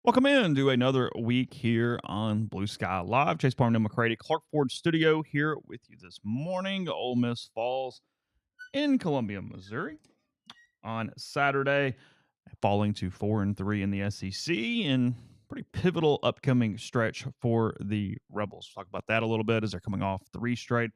Welcome in to another week here on Blue Sky Live. Chase Parham and McCready, Clark Ford Studio here with you this morning. Ole Miss falls in Columbia, Missouri on Saturday, falling to 4-3 in the SEC and pretty pivotal upcoming stretch for the Rebels. Talk about that a little bit as they're coming off three straight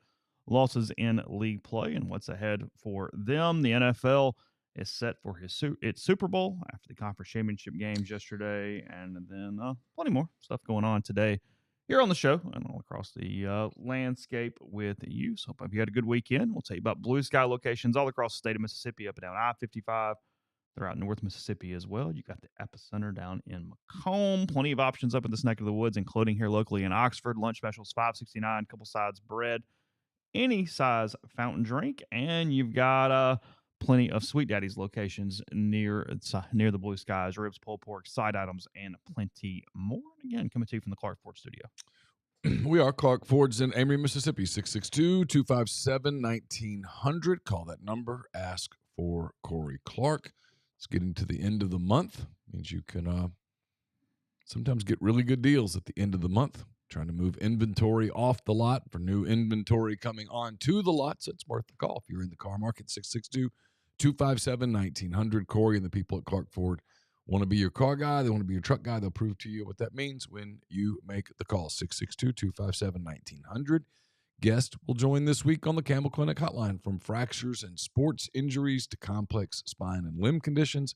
losses in league play and what's ahead for them. The NFL is set for its Super Bowl after the conference championship games yesterday, and then plenty more stuff going on today here on the show and all across the landscape with you. So hope you had a good weekend. We'll tell you about Blue Sky locations all across the state of Mississippi, up and down I-55. They're out in North Mississippi as well. You got the epicenter down in Macomb. Plenty of options up in this neck of the woods, including here locally in Oxford. Lunch specials $5.69, couple sides bread, any size fountain drink, and you've got plenty of Sweet Daddy's locations near the Blue Skies, ribs, pulled pork, side items, and plenty more. And again, coming to you from the Clark Ford Studio. We are Clark Ford's in Amory, Mississippi, 662-257-1900. Call that number. Ask for Corey Clark. It's getting to the end of the month. Means you can sometimes get really good deals at the end of the month. Trying to move inventory off the lot for new inventory coming on to the lot. So it's worth the call. If you're in the car market, 662-257-1900. Corey and the people at Clark Ford want to be your car guy. They want to be your truck guy. They'll prove to you what that means when you make the call. 662-257-1900. Guest will join this week on the Campbell Clinic hotline. From fractures and sports injuries to complex spine and limb conditions,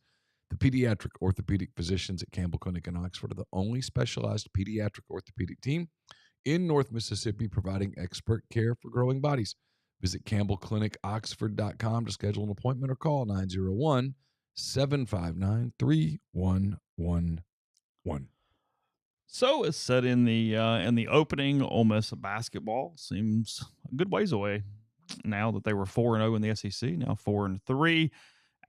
the pediatric orthopedic physicians at Campbell Clinic in Oxford are the only specialized pediatric orthopedic team in North Mississippi providing expert care for growing bodies. Visit campbellclinicoxford.com to schedule an appointment or call 901-759-3111. So it's set in the opening. Ole Miss basketball seems a good ways away now that they were 4-0 in the SEC. Now 4-3.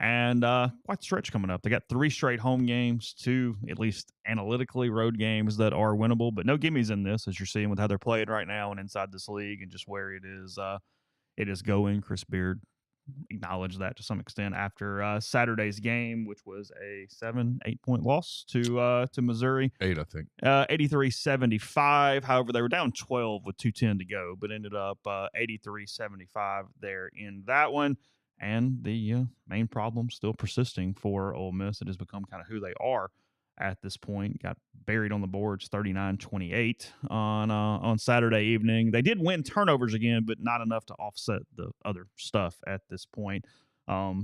And quite the stretch coming up. They got three straight home games, two, at least analytically, road games that are winnable, but no gimmies in this, as you're seeing with how they're playing right now and inside this league and just where it is going. Chris Beard acknowledged that to some extent after Saturday's game, which was a 8-point loss to Missouri. 8, I think. 83-75. However, they were down 12 with 2:10 to go, but ended up 83-75 there in that one. And the main problem still persisting for Ole Miss. It has become kind of who they are at this point. Got buried on the boards 39-28 on Saturday evening. They did win turnovers again, but not enough to offset the other stuff at this point.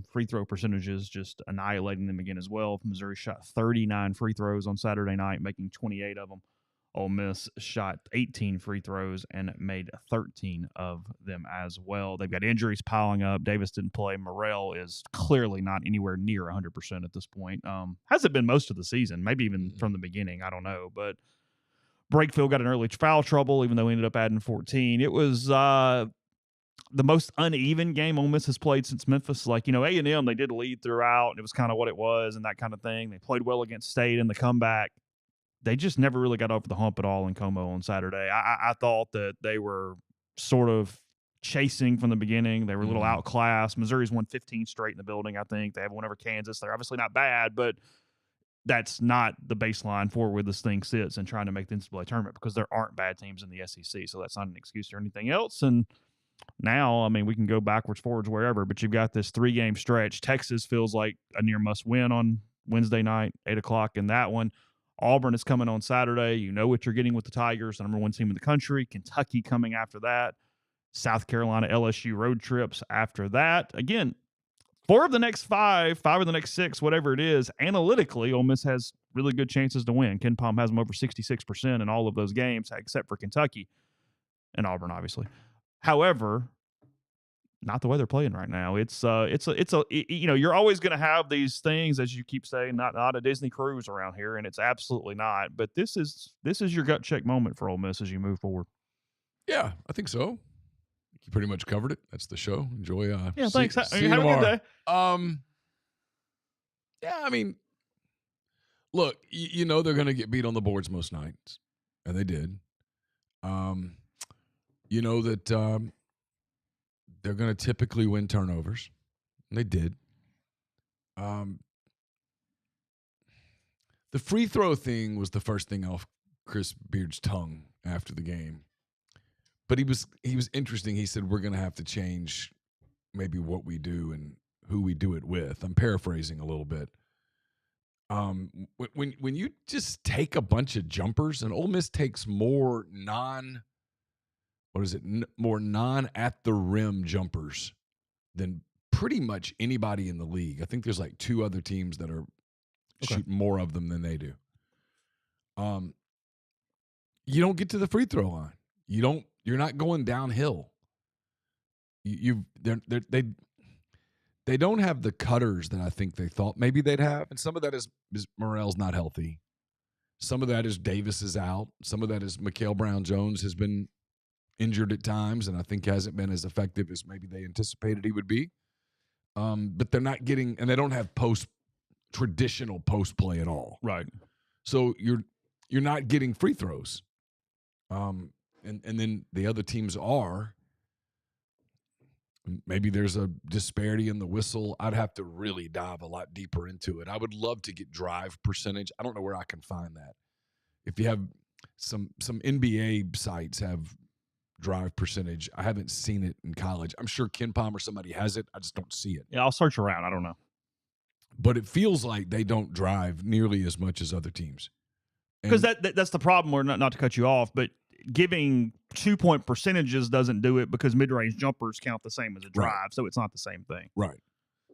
Free throw percentages just annihilating them again as well. Missouri shot 39 free throws on Saturday night, making 28 of them. Ole Miss shot 18 free throws and made 13 of them as well. They've got injuries piling up. Davis didn't play. Morrell is clearly not anywhere near 100% at this point. Hasn't been most of the season, maybe even from the beginning. I don't know. But Brakefield got an early foul trouble, even though he ended up adding 14. It was the most uneven game Ole Miss has played since Memphis. Like, A&M, they did lead throughout, and it was kind of what it was and that kind of thing. They played well against State in the comeback. They just never really got over the hump at all in Como on Saturday. I thought that they were sort of chasing from the beginning. They were a little outclassed. Missouri's won 15 straight in the building, I think. They have one over Kansas. They're obviously not bad, but that's not the baseline for where this thing sits and trying to make the NCAA tournament because there aren't bad teams in the SEC. So that's not an excuse or anything else. And now, I mean, we can go backwards, forwards, wherever, but you've got this 3-game stretch. Texas feels like a near must win on Wednesday night, 8 o'clock in that one. Auburn is coming on Saturday. You know what you're getting with the Tigers, the number one team in the country. Kentucky coming after that. South Carolina, LSU road trips after that. Again, 4 of the next 5 of the next 6, whatever it is, analytically, Ole Miss has really good chances to win. Ken Palm has them over 66% in all of those games, except for Kentucky and Auburn, obviously. However, not the way they're playing right now. You're always going to have these things, as you keep saying, not a Disney cruise around here, and it's absolutely not. But this is your gut check moment for Ole Miss as you move forward. Yeah, I think so. You pretty much covered it. That's the show. Enjoy. Yeah, thanks. See Have you a tomorrow. good day. Yeah, I mean, look, you know they're going to get beat on the boards most nights, and they did. You know that they're going to typically win turnovers, and they did. The The free throw thing was the first thing off Chris Beard's tongue after the game. But he was interesting. He said, we're going to have to change maybe what we do and who we do it with. I'm paraphrasing a little bit. When you just take a bunch of jumpers, and Ole Miss takes more non at the rim jumpers than pretty much anybody in the league. I think there's like 2 other teams that are shooting more of them than they do. You don't get to the free throw line. You're not going downhill. They don't have the cutters that I think they thought maybe they'd have. And some of that is Morrell's not healthy. Some of that is Davis is out. Some of that is Mikael Brown-Jones has been injured at times and I think hasn't been as effective as maybe they anticipated he would be. But they're not getting, and they don't have traditional post play at all. Right. So you're not getting free throws. And then the other teams are. Maybe there's a disparity in the whistle. I'd have to really dive a lot deeper into it. I would love to get drive percentage. I don't know where I can find that. If you have some NBA sites have drive percentage. I haven't seen it in college. I'm sure Ken Palm or somebody has it. I just don't see it. Yeah, I'll search around. I don't know. But it feels like they don't drive nearly as much as other teams. Because that's the problem. Or not to cut you off, but giving 2-point percentages doesn't do it because mid-range jumpers count the same as a drive, right. So it's not the same thing. Right.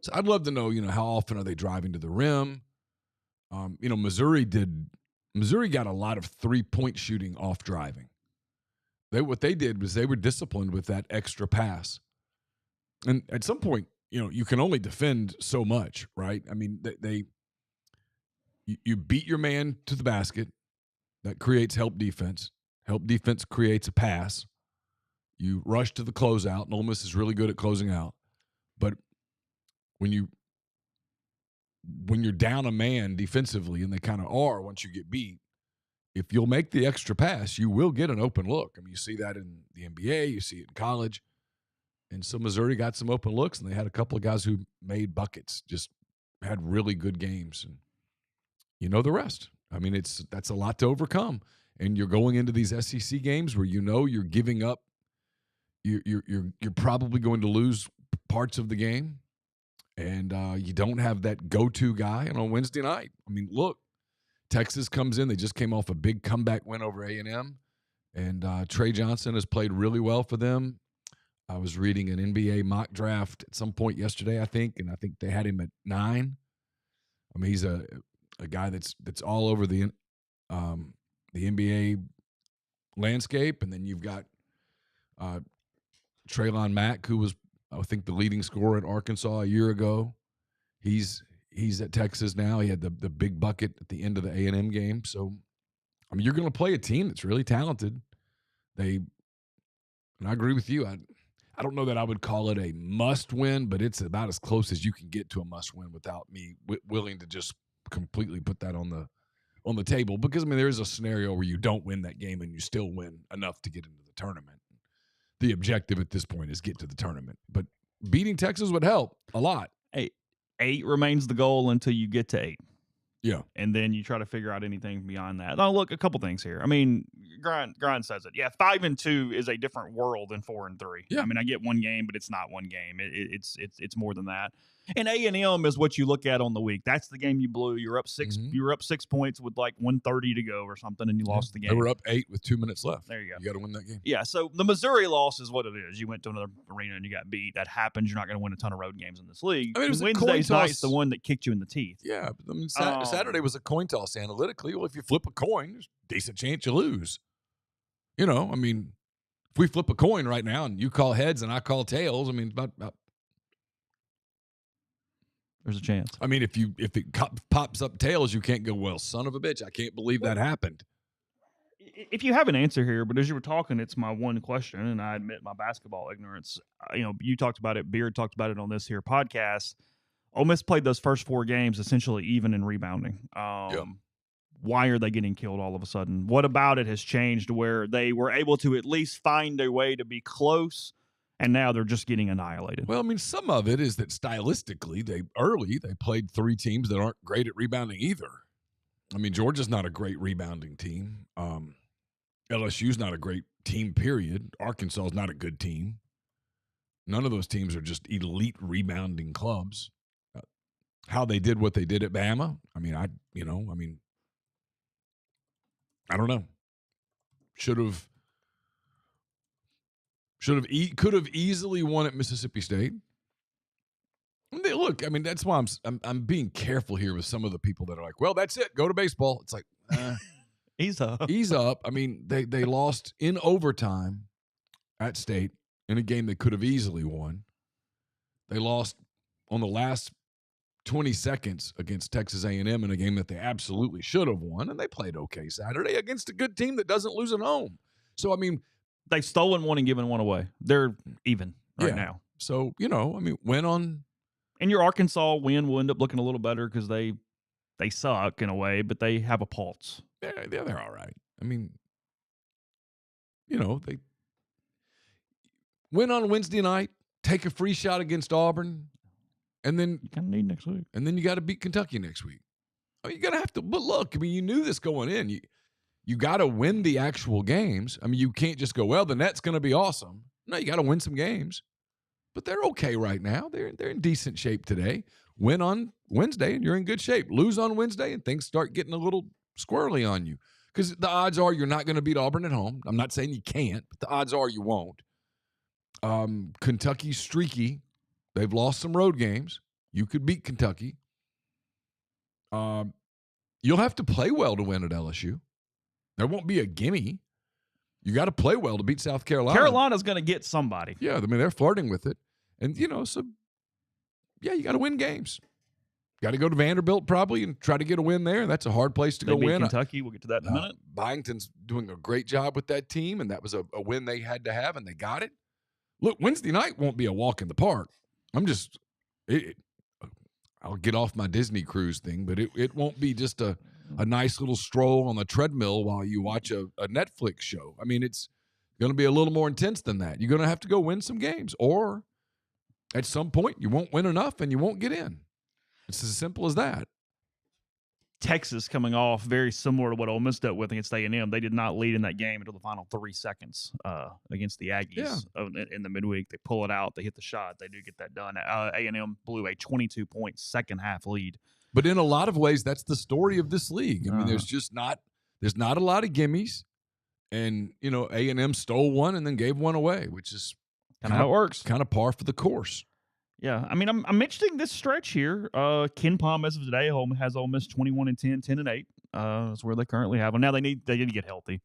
So I'd love to know, how often are they driving to the rim? Missouri got a lot of 3-point shooting off driving. What they did was they were disciplined with that extra pass. And at some point, you can only defend so much, right? I mean, you beat your man to the basket. That creates help defense. Help defense creates a pass. You rush to the closeout, and Ole Miss is really good at closing out. But when you're down a man defensively, and they kind of are once you get beat, if you'll make the extra pass, you will get an open look. I mean, you see that in the NBA, you see it in college. And so Missouri got some open looks, and they had a couple of guys who made buckets, just had really good games. And the rest. I mean, that's a lot to overcome. And you're going into these SEC games where you're giving up. You're probably going to lose parts of the game, and you don't have that go-to guy. And on Wednesday night, I mean, look, Texas comes in. They just came off a big comeback win over A&M, and Trey Johnson has played really well for them. I was reading an NBA mock draft at some point yesterday, I think, and I think they had him at 9. I mean, he's a guy that's all over the NBA landscape. And then you've got Traylon Mack, who was, I think, the leading scorer at Arkansas a year ago. He's at Texas now. He had the big bucket at the end of the A&M game. So, I mean, you're going to play a team that's really talented. And I agree with you. I don't know that I would call it a must-win, but it's about as close as you can get to a must-win without me willing to just completely put that on the table. Because, I mean, there is a scenario where you don't win that game and you still win enough to get into the tournament. The objective at this point is get to the tournament. But beating Texas would help a lot. 8 remains the goal until you get to 8. Yeah. And then you try to figure out anything beyond that. Now, look, a couple things here. I mean, Grind says it. Yeah, 5-2 is a different world than 4-3. Yeah. I mean, I get one game, but it's not one game. It's more than that. And A&M is what you look at on the week. That's the game you blew. You're up 6. Mm-hmm. You were up 6 points with like 1:30 to go or something, and you lost the game. They were up 8 with 2 minutes left. There you go. You got to win that game. Yeah. So the Missouri loss is what it is. You went to another arena and you got beat. That happens. You're not going to win a ton of road games in this league. I mean, it was Wednesday's night's the one that kicked you in the teeth. Yeah. I mean, Saturday was a coin toss analytically. Well, if you flip a coin, there's a decent chance you lose. I mean, if we flip a coin right now and you call heads and I call tails, I mean, about there's a chance. I mean, if it pops up tails, you can't go, well, son of a bitch, I can't believe that happened. If you have an answer here, but as you were talking, it's my one question, and I admit my basketball ignorance. You talked about it. Beard talked about it on this here podcast. Ole Miss played those first 4 games essentially even in rebounding. Why are they getting killed all of a sudden? What about it has changed where they were able to at least find a way to be close, and now they're just getting annihilated? Well, I mean, some of it is that stylistically, they played 3 teams that aren't great at rebounding either. I mean, Georgia's not a great rebounding team. LSU's not a great team, period. Arkansas is not a good team. None of those teams are just elite rebounding clubs. How they did what they did at Bama, I don't know. Could have easily won at Mississippi State. Look, I mean, that's why I'm being careful here with some of the people that are like, well, that's it, go to baseball. It's like, Ease up. ease up. I mean, they lost in overtime at State in a game they could have easily won. They lost on the last 20 seconds against Texas A&M in a game that they absolutely should have won, and they played okay Saturday against a good team that doesn't lose at home. So, I mean, they've stolen one and given one away. They're even right now. So, win on. And your Arkansas win will end up looking a little better because they suck in a way, but they have a pulse. They're all right. I mean, they win on Wednesday night, take a free shot against Auburn, and then you kind of need next week. And then you got to beat Kentucky next week. I mean, you're going to have to. But look, I mean, you knew this going in. You got to win the actual games. I mean, you can't just go, well, the net's going to be awesome. No, you got to win some games. But they're okay right now. They're in decent shape today. Win on Wednesday, and you're in good shape. Lose on Wednesday, and things start getting a little squirrely on you. Because the odds are you're not going to beat Auburn at home. I'm not saying you can't, but the odds are you won't. Kentucky's streaky. They've lost some road games. You could beat Kentucky. You'll have to play well to win at LSU. There won't be a gimme. You got to play well to beat South Carolina. Carolina's going to get somebody. Yeah, I mean, they're flirting with it. And, you got to win games. Got to go to Vanderbilt probably and try to get a win there. That's a hard place to go win. Kentucky. We'll get to that in a minute. Byington's doing a great job with that team, and that was a win they had to have, and they got it. Look, Wednesday night won't be a walk in the park. I'll get off my Disney cruise thing, but it won't be just a nice little stroll on the treadmill while you watch a Netflix show. I mean, it's going to be a little more intense than that. You're going to have to go win some games, or at some point you won't win enough and you won't get in. It's as simple as that. Texas coming off very similar to what Ole Miss dealt with against A&M. They did not lead in that game until the final 3 seconds against the Aggies in the midweek. They pull it out. They hit the shot. They do get that done. A&M blew a 22-point second-half lead. But in a lot of ways, that's the story of this league. I mean, there's not a lot of gimmies. And, A&M stole one and then gave one away, which is kind of how it works. Kind of par for the course. Yeah, I mean, I'm mentioning this stretch here. Ken Palm, as of today, has Ole Miss 21-10, 10-8. That's where they currently have them. Now they need to get healthy.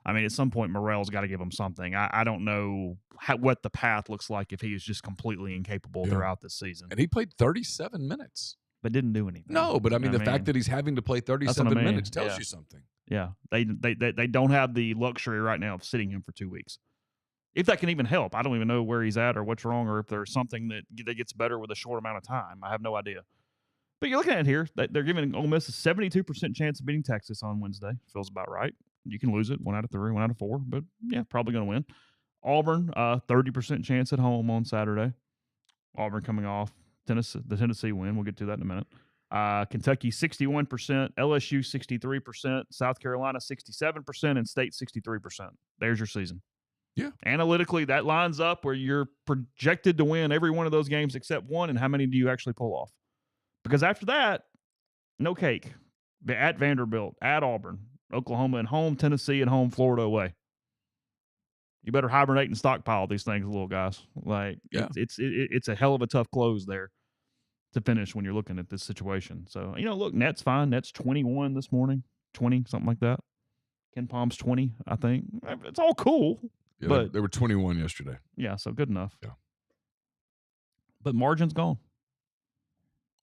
I mean, at some point, Morrell's got to give them something. I don't know what the path looks like if he is just completely incapable throughout this season. And he played 37 minutes, but didn't do anything. No, but I mean, the fact that he's having to play 37 minutes tells you something. Yeah, they don't have the luxury right now of sitting him for 2 weeks. If that can even help. I don't even know where he's at or what's wrong or if there's something that gets better with a short amount of time. I have no idea. But you're looking at it here, they're giving Ole Miss a 72% chance of beating Texas on Wednesday. Feels about right. You can lose it 1 out of 3, 1 out of 4, but yeah, probably going to win. Auburn, 30% chance at home on Saturday. Auburn coming off the Tennessee win. We'll get to that in a minute. Kentucky, 61%, LSU, 63%, South Carolina, 67%, and State, 63%. There's your season. Yeah. Analytically, that lines up where you're projected to win every one of those games except one, and how many do you actually pull off? Because after that, no cake. At Vanderbilt, at Auburn, Oklahoma at home, Tennessee at home, Florida away. You better hibernate and stockpile these things, little guys. Like, it's a hell of a tough close there to finish when you're looking at this situation. So, look, net's fine. Net's 21 this morning, 20, something like that. Ken Palm's 20, I think. It's all cool. Yeah, but they were 21 yesterday. Yeah, so good enough. Yeah. But margin's gone.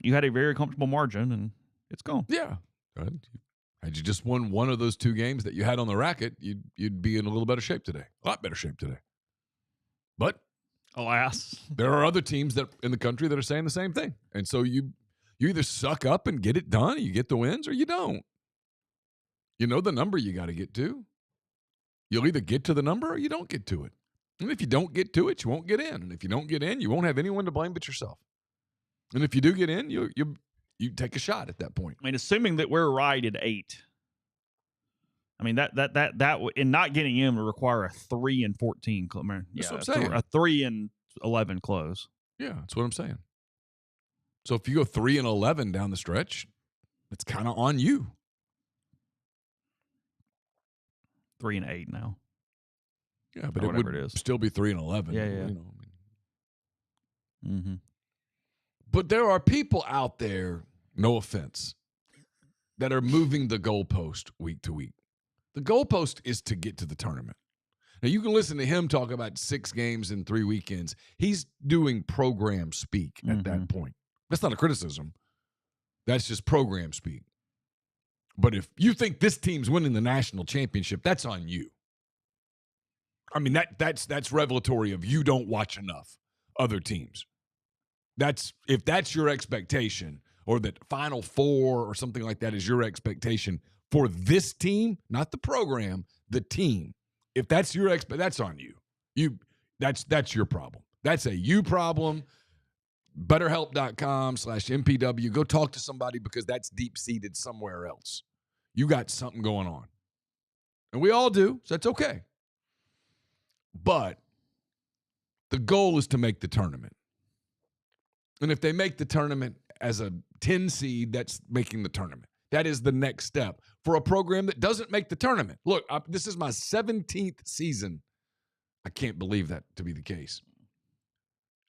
You had a very comfortable margin, and it's gone. Yeah. Had you just won one of those 2 games that you had on the racket, you'd be in a little better shape today. A lot better shape today. But alas, there are other teams that in the country that are saying the same thing. And so you either suck up and get it done, you get the wins, or you don't. You know the number you got to get to. You'll either get to the number or you don't get to it. And if you don't get to it, you won't get in. And if you don't get in, you won't have anyone to blame but yourself. And if you do get in, you You take a shot at that point. I mean, assuming that we're right at 8. I mean, that and not getting in would require a 3-14. That's what I'm saying. A 3-11 close. Yeah, that's what I'm saying. So if you go 3-11 down the stretch, it's kind of on you. 3-8 now. Yeah, but it would still be 3-11. Yeah. You know, But there are people out there, no offense, that are moving the goalpost week to week. The goalpost is to get to the tournament. Now, you can listen to him talk about 6 games in 3 weekends. He's doing program speak at that point. That's not a criticism. That's just program speak. But if you think this team's winning the national championship, that's on you. I mean, that's revelatory of you don't watch enough other teams. If that's your expectation, or that Final Four or something like that is your expectation for this team, not the program, the team. If that's your that's on you. That's your problem. That's a you problem. BetterHelp.com/MPW. Go talk to somebody, because that's deep-seated somewhere else. You got something going on. And we all do, so that's okay. But the goal is to make the tournament. And if they make the tournament as a 10 seed, that's making the tournament. That is the next step for a program that doesn't make the tournament. Look, this is my 17th season. I can't believe that to be the case.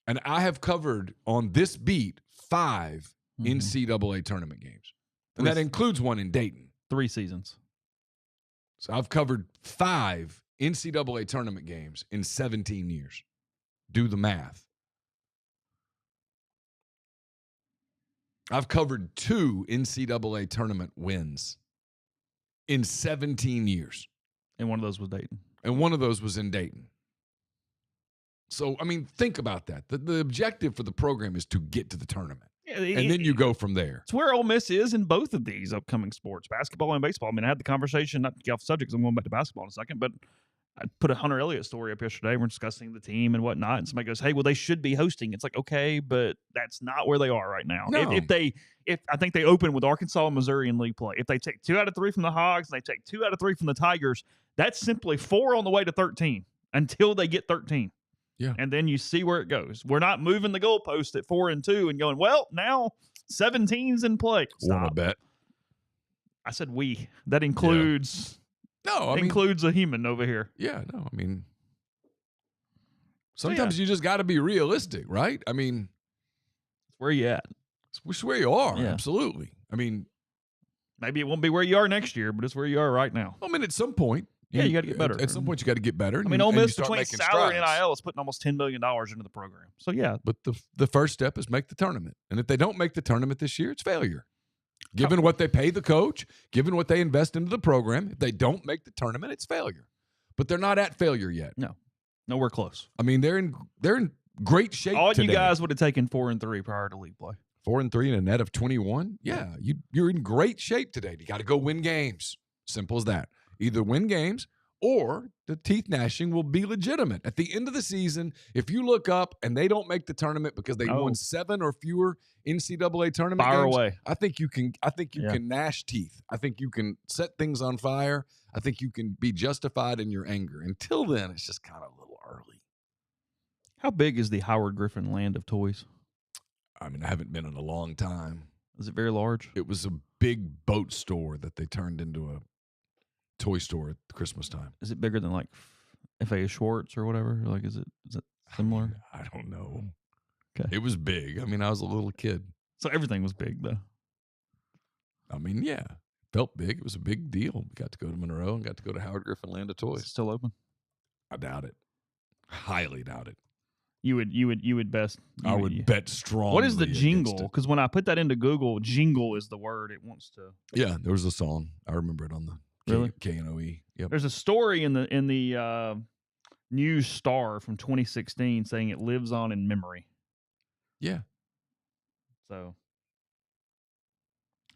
And I have covered on this beat 5 NCAA tournament games. And that includes one in Dayton. 3 seasons. So I've covered 5 NCAA tournament games in 17 years. Do the math. I've covered 2 NCAA tournament wins in 17 years. And one of those was Dayton. And one of those was in Dayton. So, I mean, think about that. The objective for the program is to get to the tournament. Yeah, and then you go from there. It's where Ole Miss is in both of these upcoming sports, basketball and baseball. I mean, I had the conversation, not to get off the subject, because I'm going back to basketball in a second, but I put a Hunter Elliott story up yesterday. We're discussing the team and whatnot, and somebody goes, "Hey, well, they should be hosting." It's like, okay, but that's not where they are right now. No. If I think they open with Arkansas and Missouri in league play. If they take 2 out of 3 from the Hogs and they take 2 out of 3 from the Tigers, that's simply 4 on the way to 13 until they get 13. Yeah. And then you see where it goes. We're not moving the goalpost at 4-2 and going, well, now 17's in play. Want to bet? I said we. That includes includes a human over here. Yeah, no, I mean, sometimes you just got to be realistic, right? I mean, where you at? It's where you are, yeah. Absolutely. I mean, maybe it won't be where you are next year, but it's where you are right now. I mean, at some point. Yeah, you got to get better. At some point, you got to get better. I mean, Ole Miss between salary and NIL is putting almost $10 million into the program. So, yeah. But the first step is make the tournament. And if they don't make the tournament this year, it's failure. Given what they pay the coach, given what they invest into the program, if they don't make the tournament, it's failure. But they're not at failure yet. No. Nowhere close. I mean, they're in great shape All today. You guys would have taken 4-3 prior to league play. 4-3 and a net of 21? Yeah, you're in great shape today. You got to go win games. Simple as that. Either win games, or the teeth gnashing will be legitimate. At the end of the season, if you look up and they don't make the tournament because they won 7 or fewer NCAA tournament games, away. I think you can gnash teeth. I think you can set things on fire. I think you can be justified in your anger. Until then, it's just kind of a little early. How big is the Howard Griffin Land of Toys? I mean, I haven't been in a long time. Is it very large? It was a big boat store that they turned into a toy store at Christmas time. Is it bigger than like F.A. Schwartz or whatever? Like, is it similar? I don't know. Okay. It was big. I mean, I was a little kid. So everything was big, though. I mean, yeah. Felt big. It was a big deal. We got to go to Monroe and got to go to Howard Griffin Land of Toys. Is it still open? I doubt it. Highly doubt it. You would best. I would bet strongly. What is the jingle? Because when I put that into Google, jingle is the word it wants to. Yeah, there was a song. I remember it on the KNOE. Yep. There's a story in the News Star from 2016 saying it lives on in memory. Yeah. So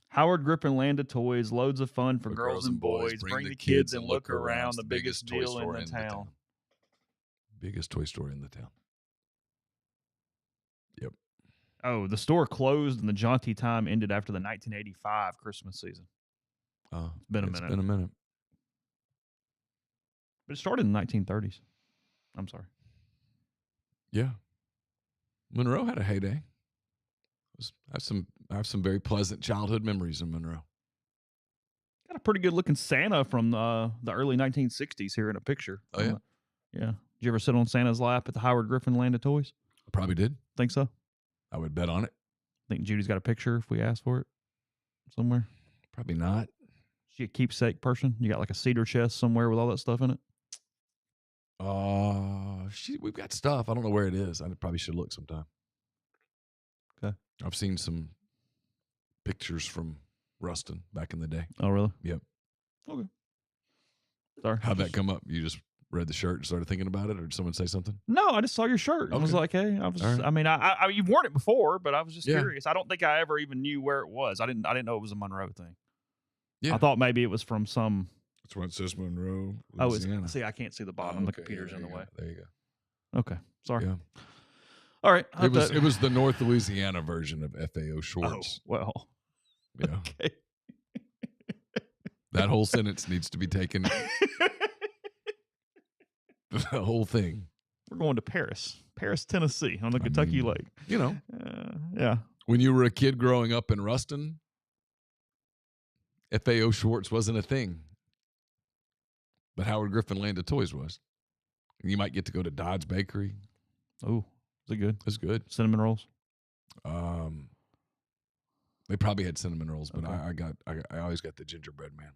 Howard Griffin Land of Toys, loads of fun for girls and boys. Bring the kids and look around. The biggest deal in the town. Biggest toy store in the town. Yep. Oh, the store closed and the jaunty time ended after the 1985 Christmas season. It's been a It's minute. been a minute. But it started in the 1930s. I'm sorry. Yeah. Monroe had a heyday. I have some very pleasant childhood memories in Monroe. Got a pretty good looking Santa from the early 1960s here in a picture. Oh, yeah? Yeah. Did you ever sit on Santa's lap at the Howard Griffin Land of Toys? I probably did. Think so? I would bet on it. Think Judy's got a picture if we ask for it somewhere? Probably not. She a keepsake person? You got like a cedar chest somewhere with all that stuff in it? We've got stuff. I don't know where it is. I probably should look sometime. Okay. I've seen some pictures from Ruston back in the day. Oh, really? Yep. Okay. Sorry. How'd that come up? You just read the shirt and started thinking about it, or did someone say something? No, I just saw your shirt. I was Okay. like, hey, I was. All right. I mean, I you've worn it before, but I was just Yeah. curious. I don't think I ever even knew where it was. I didn't know it was a Monroe thing. Yeah. I thought maybe it was from some. That's why it says Monroe, Oh, Louisiana. see, I can't see the bottom. The computer's in the way. There you go. Okay, sorry. Yeah. All right. It was the North Louisiana version of FAO Oh, Schwartz. well. Yeah. Okay. That whole sentence needs to be taken. The whole thing. We're going to Paris, Tennessee, on the Kentucky Lake. You know, Yeah. when you were a kid growing up in Ruston, FAO Schwartz wasn't a thing. But Howard Griffin Land of Toys was. And you might get to go to Dodd's Bakery. Oh, is it good? It's good. Cinnamon rolls. They probably had cinnamon rolls, but Okay. I always got the gingerbread man.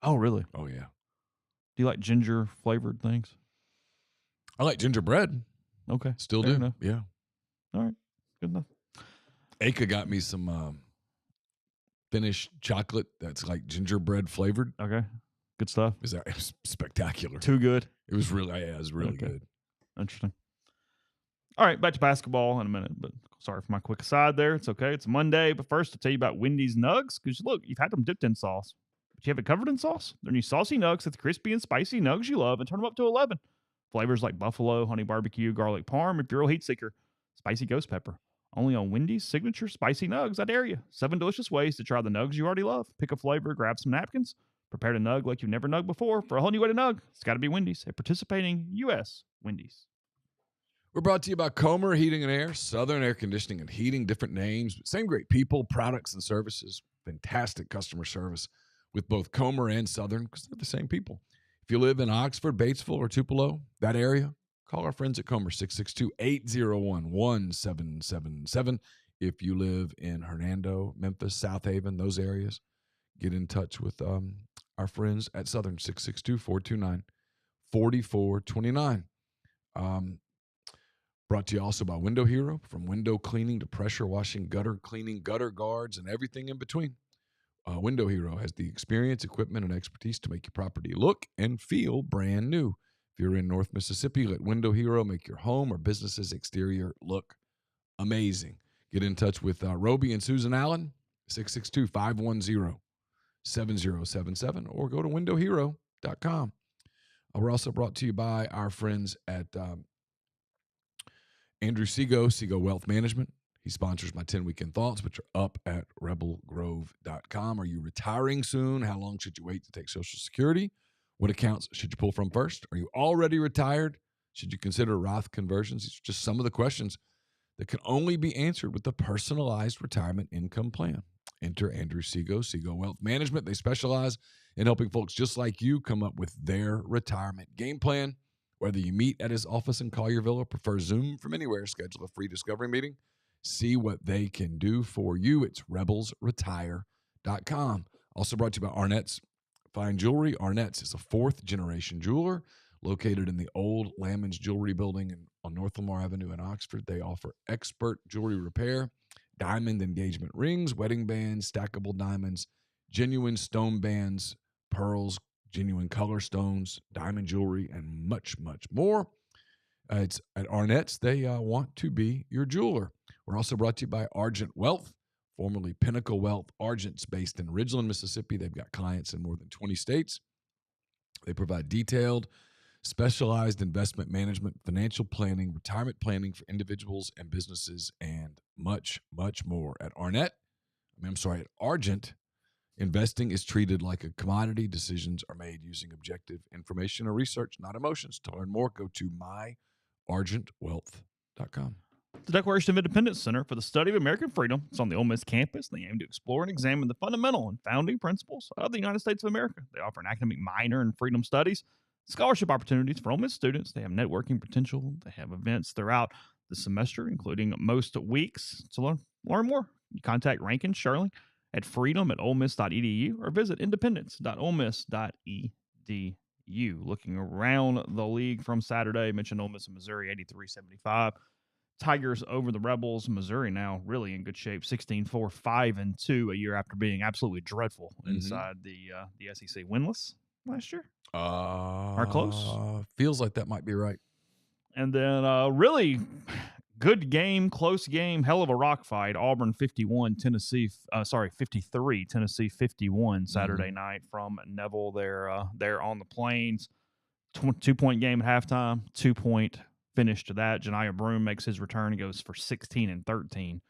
Oh, really? Oh yeah. Do you like ginger flavored things? I like gingerbread. Okay. Still Fair do. enough. Yeah. All right. Good enough. Aka got me some Finnish chocolate that's like gingerbread flavored. Okay. Good stuff. It was spectacular. Too good. It was really Okay. good. Interesting. All right, back to basketball in a minute, but sorry for my quick aside there. It's okay. It's Monday, but first I'll tell you about Wendy's Nugs, because look, you've had them dipped in sauce, but you have it covered in sauce. They're new saucy nugs with crispy and spicy nugs you love, and turn them up to 11. Flavors like buffalo, honey barbecue, garlic parm, if you're a heat seeker, spicy ghost pepper. Only on Wendy's signature spicy nugs. I dare you. 7 delicious ways to try the nugs you already love. Pick a flavor, grab some napkins, prepare to nug like you've never nugged before. For a whole new way to nug, it's got to be Wendy's, a participating U.S. Wendy's. We're brought to you by Comer Heating and Air, Southern Air Conditioning and Heating, different names, but same great people, products, and services. Fantastic customer service with both Comer and Southern because they're the same people. If you live in Oxford, Batesville, or Tupelo, that area, call our friends at Comer, 662-801-1777. If you live in Hernando, Memphis, South Haven, those areas, get in touch with our friends at Southern, 662-429-4429. Brought to you also by Window Hero, from window cleaning to pressure washing, gutter cleaning, gutter guards, and everything in between. Window Hero has the experience, equipment, and expertise to make your property look and feel brand new. If you're in North Mississippi, let Window Hero make your home or business's exterior look amazing. Get in touch with Roby and Susan Allen, 662-510-7077, or go to windowhero.com. We're also brought to you by our friends at Andrew Sego Wealth Management. He sponsors my 10 Weekend Thoughts, which are up at rebelgrove.com. Are you retiring soon? How long should you wait to take Social Security? What accounts should you pull from first? Are you already retired? Should you consider Roth conversions? These are just some of the questions that can only be answered with a personalized retirement income plan. Enter Andrew Sego Wealth Management. They specialize in helping folks just like you come up with their retirement game plan. Whether you meet at his office in Collierville or prefer Zoom from anywhere, schedule a free discovery meeting. See what they can do for you. It's rebelsretire.com. Also brought to you by Arnett's Fine Jewelry. Arnett's is a fourth-generation jeweler located in the old Lamons Jewelry Building on North Lamar Avenue in Oxford. They offer expert jewelry repair, diamond engagement rings, wedding bands, stackable diamonds, genuine stone bands, pearls, genuine color stones, diamond jewelry, and much, much more. It's at Arnett's. They want to be your jeweler. We're also brought to you by Argent Wealth, formerly Pinnacle Wealth. Argent's based in Ridgeland, Mississippi. They've got clients in more than 20 states. They provide detailed specialized investment management, financial planning, retirement planning for individuals and businesses, and much, much more. At Argent, investing is treated like a commodity. Decisions are made using objective information or research, not emotions. To learn more, go to myargentwealth.com. The Declaration of Independence Center for the Study of American Freedom. It's on the Ole Miss campus. They aim to explore and examine the fundamental and founding principles of the United States of America. They offer an academic minor in freedom studies, scholarship opportunities for Ole Miss students. They have networking potential. They have events throughout the semester, including most weeks. To learn more, you contact Rankin Shirley at freedom@olemiss.edu or visit independence.olemiss.edu. Looking around the league from Saturday, mentioned Ole Miss and Missouri 83-75. Tigers over the Rebels. Missouri now really in good shape, 16-4, 5-2 a year after being absolutely dreadful inside the SEC. Winless last year? Or close? Feels like that might be right. And then really good game, close game, hell of a rock fight. Auburn 53, Tennessee 51 Saturday night from Neville there on the Plains. 2-point game at halftime, 2-point finish to that. Janiah Broome makes his return and goes for 16 and 13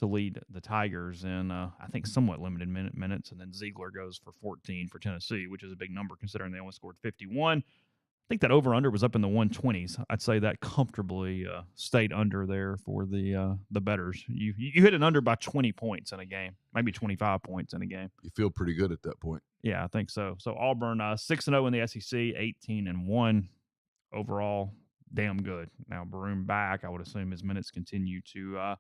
to lead the Tigers in, I think, somewhat limited minutes. And then Ziegler goes for 14 for Tennessee, which is a big number considering they only scored 51. I think that over-under was up in the 120s. I'd say that comfortably stayed under there for the bettors. You hit an under by 20 points in a game, maybe 25 points in a game. You feel pretty good at that point. Yeah, I think so. So Auburn 6-0 in the SEC, 18-1 overall. Damn good. Now Broome back, I would assume his minutes continue to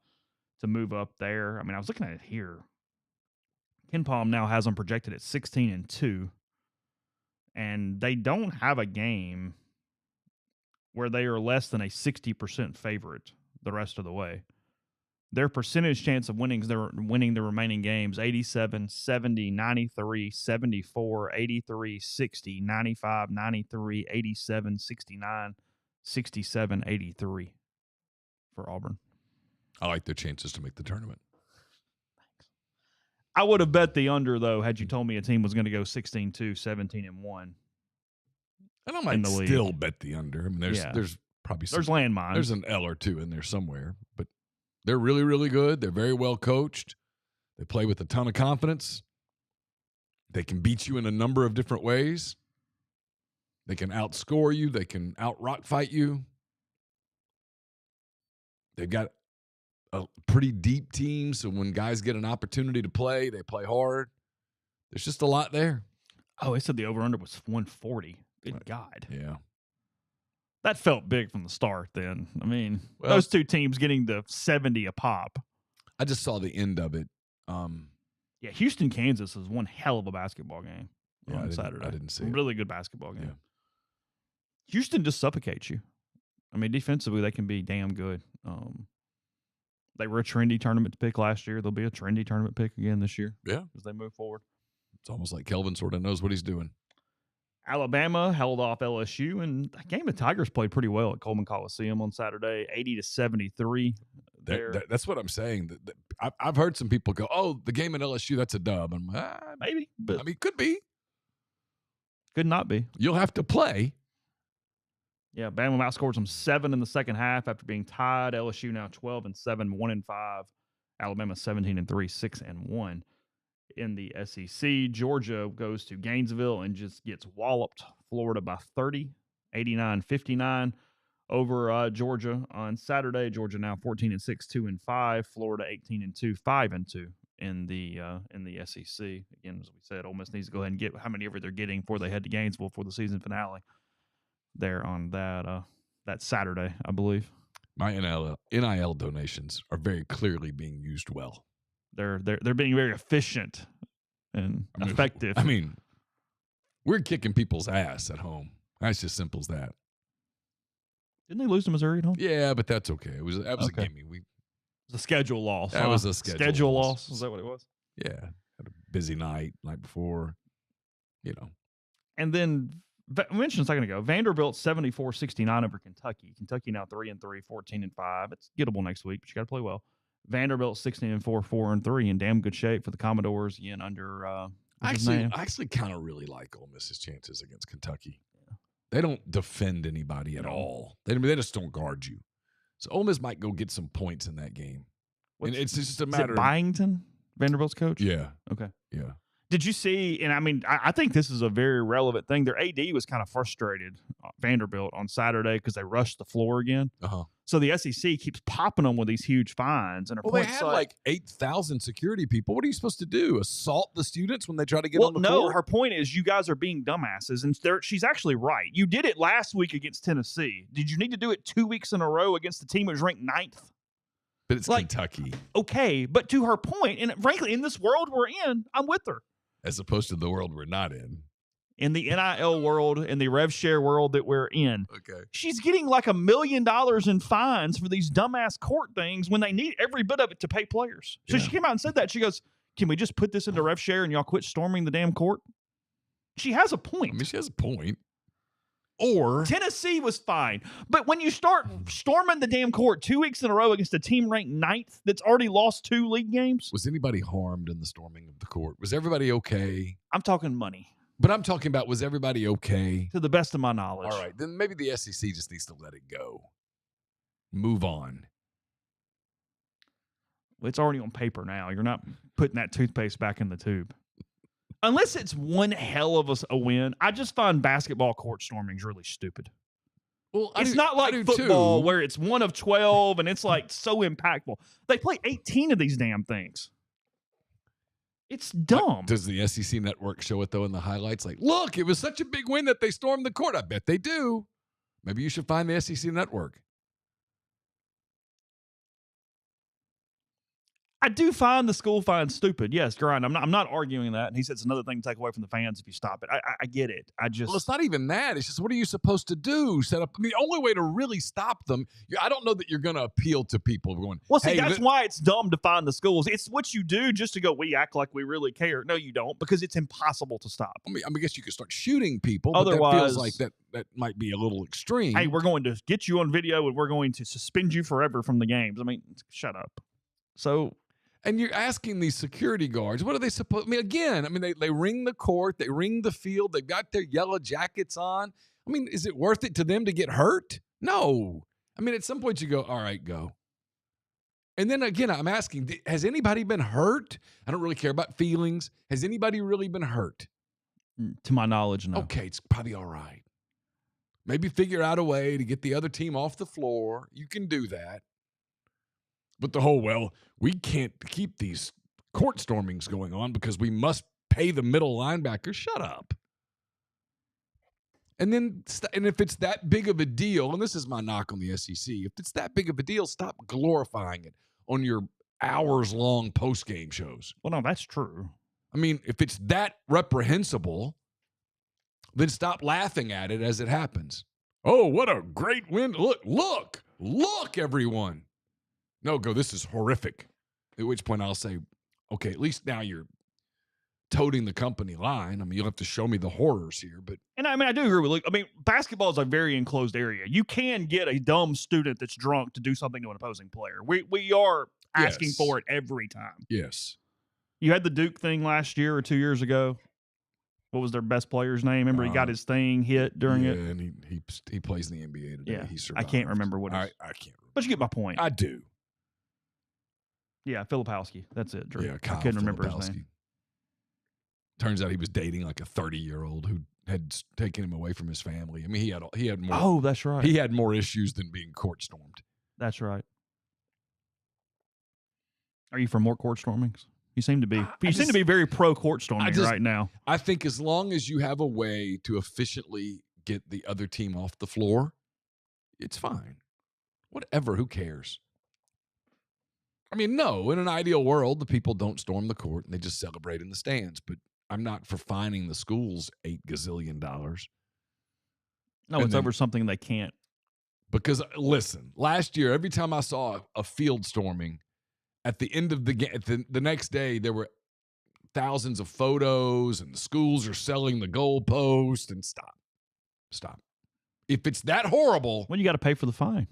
move up there. I mean, I was looking at it here. Ken Palm now has them projected at 16-2, and they don't have a game where they are less than a 60% favorite the rest of the way. Their percentage chance of winning the remaining games: 87, 70, 93, 74, 83, 60, 95, 93, 87, 69. 67, 83 for Auburn. I like their chances to make the tournament. Thanks. I would have bet the under, though, had you told me a team was going to go 16-2, 17-1. And I might still bet the under. I mean, there's probably there's landmines. There's an L or two in there somewhere, but they're really, really good. They're very well coached. They play with a ton of confidence. They can beat you in a number of different ways. They can outscore you. They can out-rock fight you. They've got a pretty deep team, so when guys get an opportunity to play, they play hard. There's just a lot there. Oh, they said the over-under was 140. Good God. Yeah. That felt big from the start then. I mean, those two teams getting to 70 a pop. I just saw the end of it. Yeah, Houston, Kansas is one hell of a basketball game on Saturday. I didn't see it. Really good basketball game. Yeah. Houston just suffocates you. I mean, defensively, they can be damn good. They were a trendy tournament pick last year. They'll be a trendy tournament pick again this year. Yeah. As they move forward. It's almost like Kelvin sort of knows what he's doing. Alabama held off LSU, and that game the Tigers played pretty well at Coleman Coliseum on Saturday, 80-73. That's what I'm saying. I've heard some people go, "Oh, the game at LSU, that's a dub." I'm maybe, but I mean, could be, could not be. You'll have to play. Yeah, Bama outscored them 7 in the second half after being tied. LSU now 12-7, 1-5. Alabama 17-3, 6-1 in the SEC. Georgia goes to Gainesville and just gets walloped. Florida by 30, 89-59 over Georgia on Saturday. Georgia now 14-6, 2-5. Florida 18-2, 5-2 in the SEC. Again, as we said, Ole Miss needs to go ahead and get how many ever they're getting before they head to Gainesville for the season finale. There on that Saturday, I believe. My NIL donations are very clearly being used well. They're being very efficient and effective. I mean, we're kicking people's ass at home. That's just simple as that. Didn't they lose to Missouri at home? Yeah, but that's okay. That was okay. A gimme. It was a schedule loss. That was a schedule loss. Is that what it was? Yeah, had a busy night before, And then I mentioned a second ago, Vanderbilt 74-69 over Kentucky. Kentucky now 3-3, 14-5. It's gettable next week, but you got to play well. Vanderbilt 16-4, 4-3, in damn good shape for the Commodores. Again, under I actually kind of really like Ole Miss's chances against Kentucky. Yeah. They don't defend anybody at all. They just don't guard you. So Ole Miss might go get some points in that game. And it's just a matter of Byington, Vanderbilt's coach? Yeah. Okay. Yeah. Did you see, and I mean, I think this is a very relevant thing. Their AD was kind of frustrated, Vanderbilt, on Saturday because they rushed the floor again. Uh-huh. So the SEC keeps popping them with these huge fines. And they had like 8,000 security people. What are you supposed to do? Assault the students when they try to get on the court? No, her point is you guys are being dumbasses. And she's actually right. You did it last week against Tennessee. Did you need to do it 2 weeks in a row against the team that was ranked 9th? But it's Kentucky. Okay, but to her point, and frankly, in this world we're in, I'm with her. As opposed to the world we're not in. In the NIL world, in the rev share world that we're in. Okay. She's getting like $1 million in fines for these dumbass court things when they need every bit of it to pay players. So she came out and said that. She goes, can we just put this into rev share and y'all quit storming the damn court? She has a point. I mean, she has a point. Or Tennessee was fine. But when you start storming the damn court 2 weeks in a row against a team ranked 9th that's already lost 2 league games. Was anybody harmed in the storming of the court? Was everybody okay? I'm talking money. But I'm talking about, was everybody okay? To the best of my knowledge. All right. Then maybe the SEC just needs to let it go. Move on. Well, it's already on paper now. You're not putting that toothpaste back in the tube. Unless it's one hell of a win, I just find basketball court stormings really stupid. Well, it's not like football where it's 1 of 12 and it's like so impactful. They play 18 of these damn things. It's dumb. Does the SEC network show it, though, in the highlights? Like, look, it was such a big win that they stormed the court. I bet they do. Maybe you should find the SEC network. I do find the school fine stupid. Yes, Grind. I'm not arguing that. And he said it's another thing to take away from the fans if you stop it. I get it. Well, it's not even that. It's just, what are you supposed to do? Set up. I mean, the only way to really stop them, I don't know that you're going to appeal to people going, well, see, that's why it's dumb to find the schools. It's what you do just to go, we act like we really care. No, you don't, because it's impossible to stop. I mean, I guess you could start shooting people, otherwise, but that feels like that might be a little extreme. Hey, we're going to get you on video and we're going to suspend you forever from the games. I mean, shut up. So... And you're asking these security guards, what are they supposed? I mean, they ring the court, they ring the field, they've got their yellow jackets on. I mean, is it worth it to them to get hurt? No. I mean, at some point you go, all right, go. And then again, I'm asking, has anybody been hurt? I don't really care about feelings. Has anybody really been hurt? To my knowledge, no. Okay, it's probably all right. Maybe figure out a way to get the other team off the floor. You can do that. But the whole, we can't keep these court stormings going on because we must pay the middle linebacker. Shut up. And if it's that big of a deal, and this is my knock on the SEC, if it's that big of a deal, stop glorifying it on your hours-long post-game shows. Well, no, that's true. I mean, if it's that reprehensible, then stop laughing at it as it happens. Oh, what a great win. Look, everyone. No, this is horrific. At which point I'll say, okay, at least now you're toting the company line. I mean, you'll have to show me the horrors here. But and I mean, I do agree with Luke. I mean, basketball is a very enclosed area. You can get a dumb student that's drunk to do something to an opposing player. We are asking for it every time. Yes. You had the Duke thing last year or 2 years ago. What was their best player's name? Remember, he got his thing hit during it. Yeah, and he plays in the NBA today. Yeah, he survived. I can't remember what. I can't remember. But you get my point. I do. Yeah, Filipowski. That's it, Drew. Yeah, I couldn't remember his name. Turns out he was dating like a 30-year-old who had taken him away from his family. I mean, he had more. Oh, that's right. He had more issues than being court stormed. That's right. Are you for more court stormings? You seem to be. You seem to be very pro court storming right now. I think as long as you have a way to efficiently get the other team off the floor, it's fine. Whatever. Who cares? I mean, no, in an ideal world, the people don't storm the court and they just celebrate in the stands. But I'm not for fining the schools $8 gazillion. No, it's over something they can't. Because, listen, last year, every time I saw a field storming, at the end of the game, the next day, there were thousands of photos and the schools are selling the goalpost and stop. If it's that horrible. Well, you got to pay for the fine.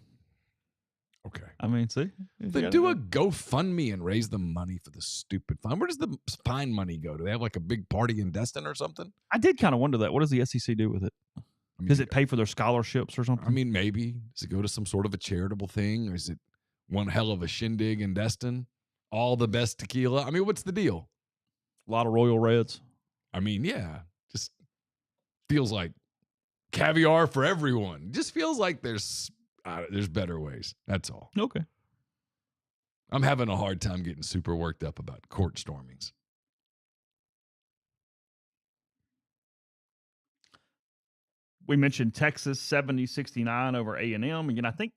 Okay. I mean, see? Then do a GoFundMe and raise the money for the stupid fine. Where does the fine money go? Do they have like a big party in Destin or something? I did kind of wonder that. What does the SEC do with it? I mean, Does it pay for their scholarships or something? I mean, maybe. Does it go to some sort of a charitable thing, or is it one hell of a shindig in Destin? All the best tequila. I mean, what's the deal? A lot of Royal Reds. I mean, yeah, just feels like caviar for everyone. Just feels like there's better ways. That's all. Okay. I'm having a hard time getting super worked up about court stormings. We mentioned Texas 70-69 over A&M. Again, I think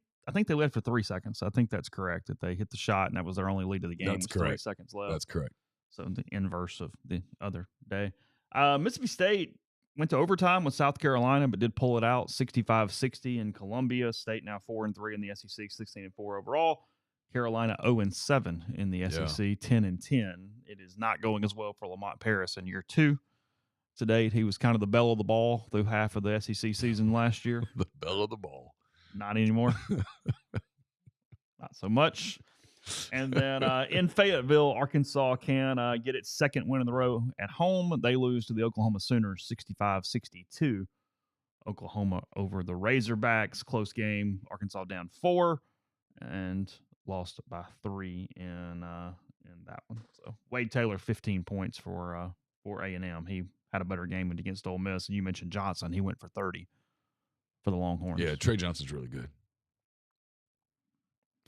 they led for 3 seconds. I think that's correct, that they hit the shot and that was their only lead of the game. That's correct. 3 seconds left. That's correct. So the inverse of the other day. Mississippi State went to overtime with South Carolina, but did pull it out 65-60 in Columbia. State now 4-3 in the SEC, 16-4 overall. Carolina 0-7 in the SEC, 10-10. It is not going as well for Lamont Paris in year 2. To date, he was kind of the belle of the ball through half of the SEC season last year. The belle of the ball. Not anymore. Not so much. And then in Fayetteville, Arkansas can get its second win in a row at home. They lose to the Oklahoma Sooners 65-62. Oklahoma over the Razorbacks. Close game. Arkansas down 4 and lost by 3 in that one. So Wade Taylor, 15 points for A&M. He had a better game against Ole Miss. And you mentioned Johnson. He went for 30 for the Longhorns. Yeah, Trey Johnson's really good.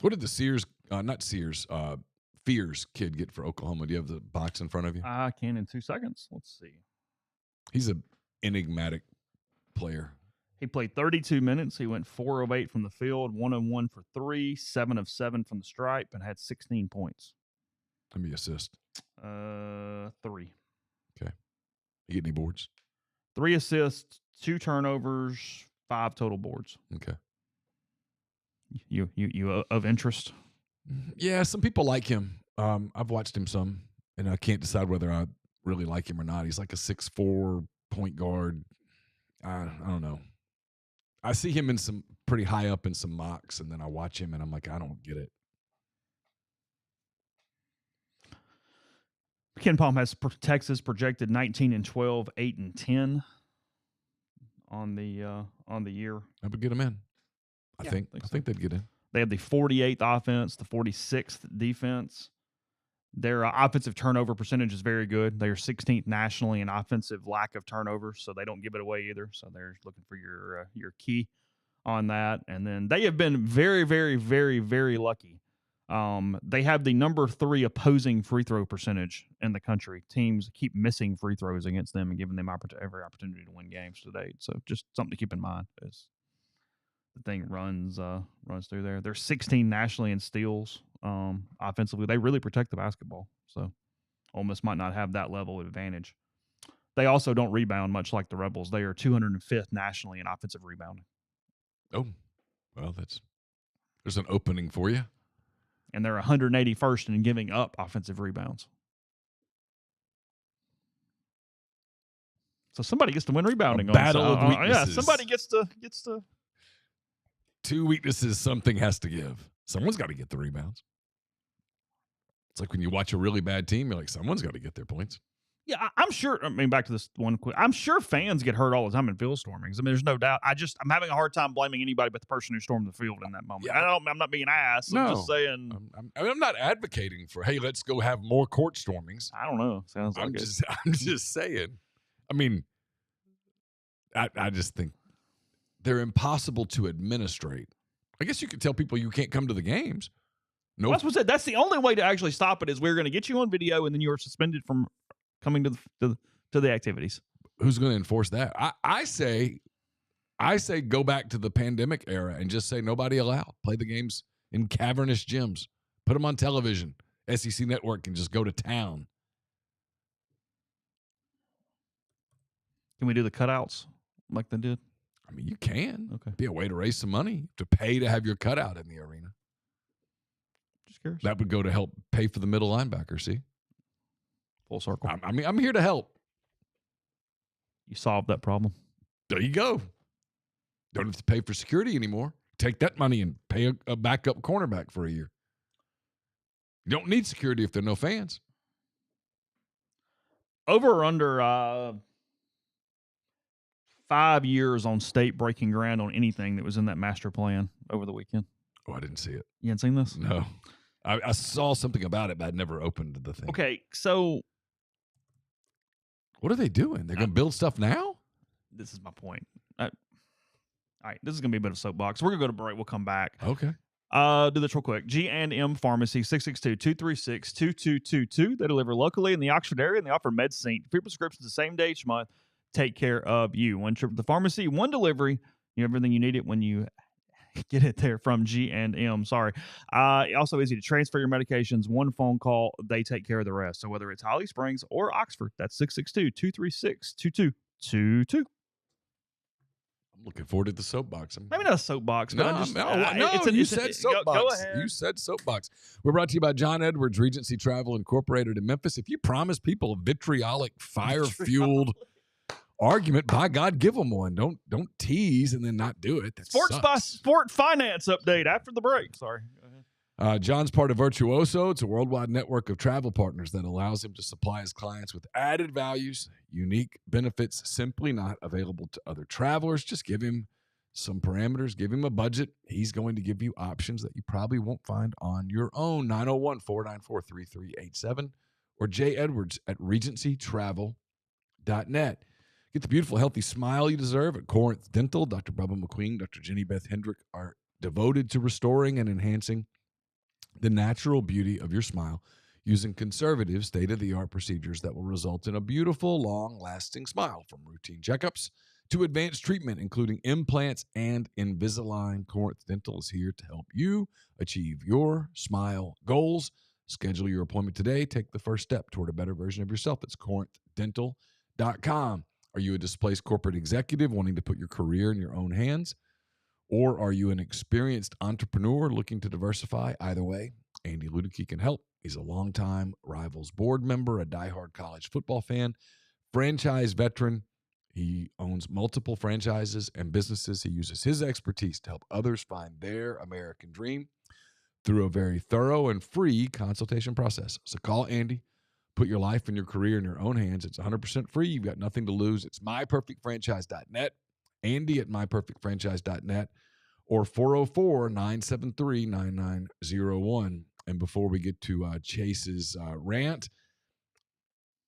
What did the Fears kid get for Oklahoma? Do you have the box in front of you? I can in 2 seconds. Let's see. He's an enigmatic player. He played 32 minutes. He went 4 of 8 from the field, 1 of 1 for 3, 7 of 7 from the stripe, and had 16 points. How many assists? 3. Okay. You get any boards? 3 assists, 2 turnovers, 5 total boards. Okay. You of interest? Yeah, some people like him. I've watched him some, and I can't decide whether I really like him or not. He's like a 6'4" point guard. I don't know. I see him in some pretty high up in some mocks, and then I watch him, and I'm like, I don't get it. Ken Palm has Texas projected 19-12, 8-10 on the year. I would get him in. I think they'd get in. They have the 48th offense, the 46th defense. Their offensive turnover percentage is very good. They are 16th nationally in offensive lack of turnovers, so they don't give it away either. So they're looking for your key on that. And then they have been very, very, very, very lucky. They have the number 3 opposing free throw percentage in the country. Teams keep missing free throws against them and giving them every opportunity to win games to date. So just something to keep in mind as the thing runs through there. They're 16 nationally in steals. Offensively, they really protect the basketball. So Ole Miss might not have that level of advantage. They also don't rebound much like the Rebels. They are 205th nationally in offensive rebounding. Oh, well, there's an opening for you. And they're 181st in giving up offensive rebounds. So somebody gets to win rebounding. Battle of weaknesses. Yeah, somebody gets to. 2 weaknesses, something has to give. Someone's got to get the rebounds. It's like when you watch a really bad team, you're like, someone's got to get their points. Yeah, I'm sure. I mean, back to this one quick. I'm sure fans get hurt all the time in field stormings. I mean, there's no doubt. I'm having a hard time blaming anybody but the person who stormed the field in that moment. Yeah. I'm not being ass. No. I'm just saying. I'm not advocating for, hey, let's go have more court stormings. I don't know. Sounds like I'm just saying. I mean, I just think they're impossible to administrate. I guess you could tell people you can't come to the games. No, well, that's the only way to actually stop it is we're going to get you on video and then you are suspended from coming to the activities. Who's going to enforce that? I say go back to the pandemic era and just say nobody allowed. Play the games in cavernous gyms. Put them on television. SEC Network can just go to town. Can we do the cutouts like they did? I mean, you can. Okay. Be a way to raise some money, to pay to have your cutout in the arena. Just curious. That would go to help pay for the middle linebacker, see? Full circle. I mean, I'm here to help. You solved that problem. There you go. Don't have to pay for security anymore. Take that money and pay a backup cornerback for a year. You don't need security if there are no fans. Over or under 5 years on state breaking ground on anything that was in that master plan over the weekend. Oh, I didn't see it. You hadn't seen this? No. I saw something about it, but I'd never opened the thing. Okay, so what are they doing? They're going to build stuff now? This is my point. All right, this is going to be a bit of soapbox. We're going to go to break. We'll come back. Okay. Do this real quick. G&M Pharmacy, 662-236-2222. They deliver locally in the Oxford area, and they offer MedSync. Free prescriptions the same day each month. Take care of you. One trip to the pharmacy, one delivery. You have everything you need it when you get it there from G&M. Sorry. Also easy to transfer your medications. One phone call, they take care of the rest. So whether it's Holly Springs or Oxford, that's 662-236-2222. I'm looking forward to the soapbox. Maybe not a soapbox, but you said soapbox. Go ahead. You said soapbox. We're brought to you by John Edwards Regency Travel Incorporated in Memphis. If you promise people a vitriolic, fire-fueled argument, by God, give them one. Don't tease and then not do it. That Sport finance update after the break. Sorry. Go ahead. John's part of Virtuoso. It's a worldwide network of travel partners that allows him to supply his clients with added values, unique benefits simply not available to other travelers. Just give him some parameters, give him a budget. He's going to give you options that you probably won't find on your own. 901-494-3387 or JEdwards@regencytravel.net. Get the beautiful, healthy smile you deserve at Corinth Dental. Dr. Bubba McQueen, Dr. Jenny Beth Hendrick are devoted to restoring and enhancing the natural beauty of your smile using conservative, state-of-the-art procedures that will result in a beautiful, long-lasting smile. From routine checkups to advanced treatment, including implants and Invisalign, Corinth Dental is here to help you achieve your smile goals. Schedule your appointment today. Take the first step toward a better version of yourself. It's corinthdental.com. Are you a displaced corporate executive wanting to put your career in your own hands? Or are you an experienced entrepreneur looking to diversify? Either way, Andy Ludicky can help. He's a longtime Rivals board member, a diehard college football fan, franchise veteran. He owns multiple franchises and businesses. He uses his expertise to help others find their American dream through a very thorough and free consultation process. So call Andy. Put your life and your career in your own hands. It's 100% free. You've got nothing to lose. It's myperfectfranchise.net. Andy at myperfectfranchise.net or 404-973-9901. And before we get to Chase's rant,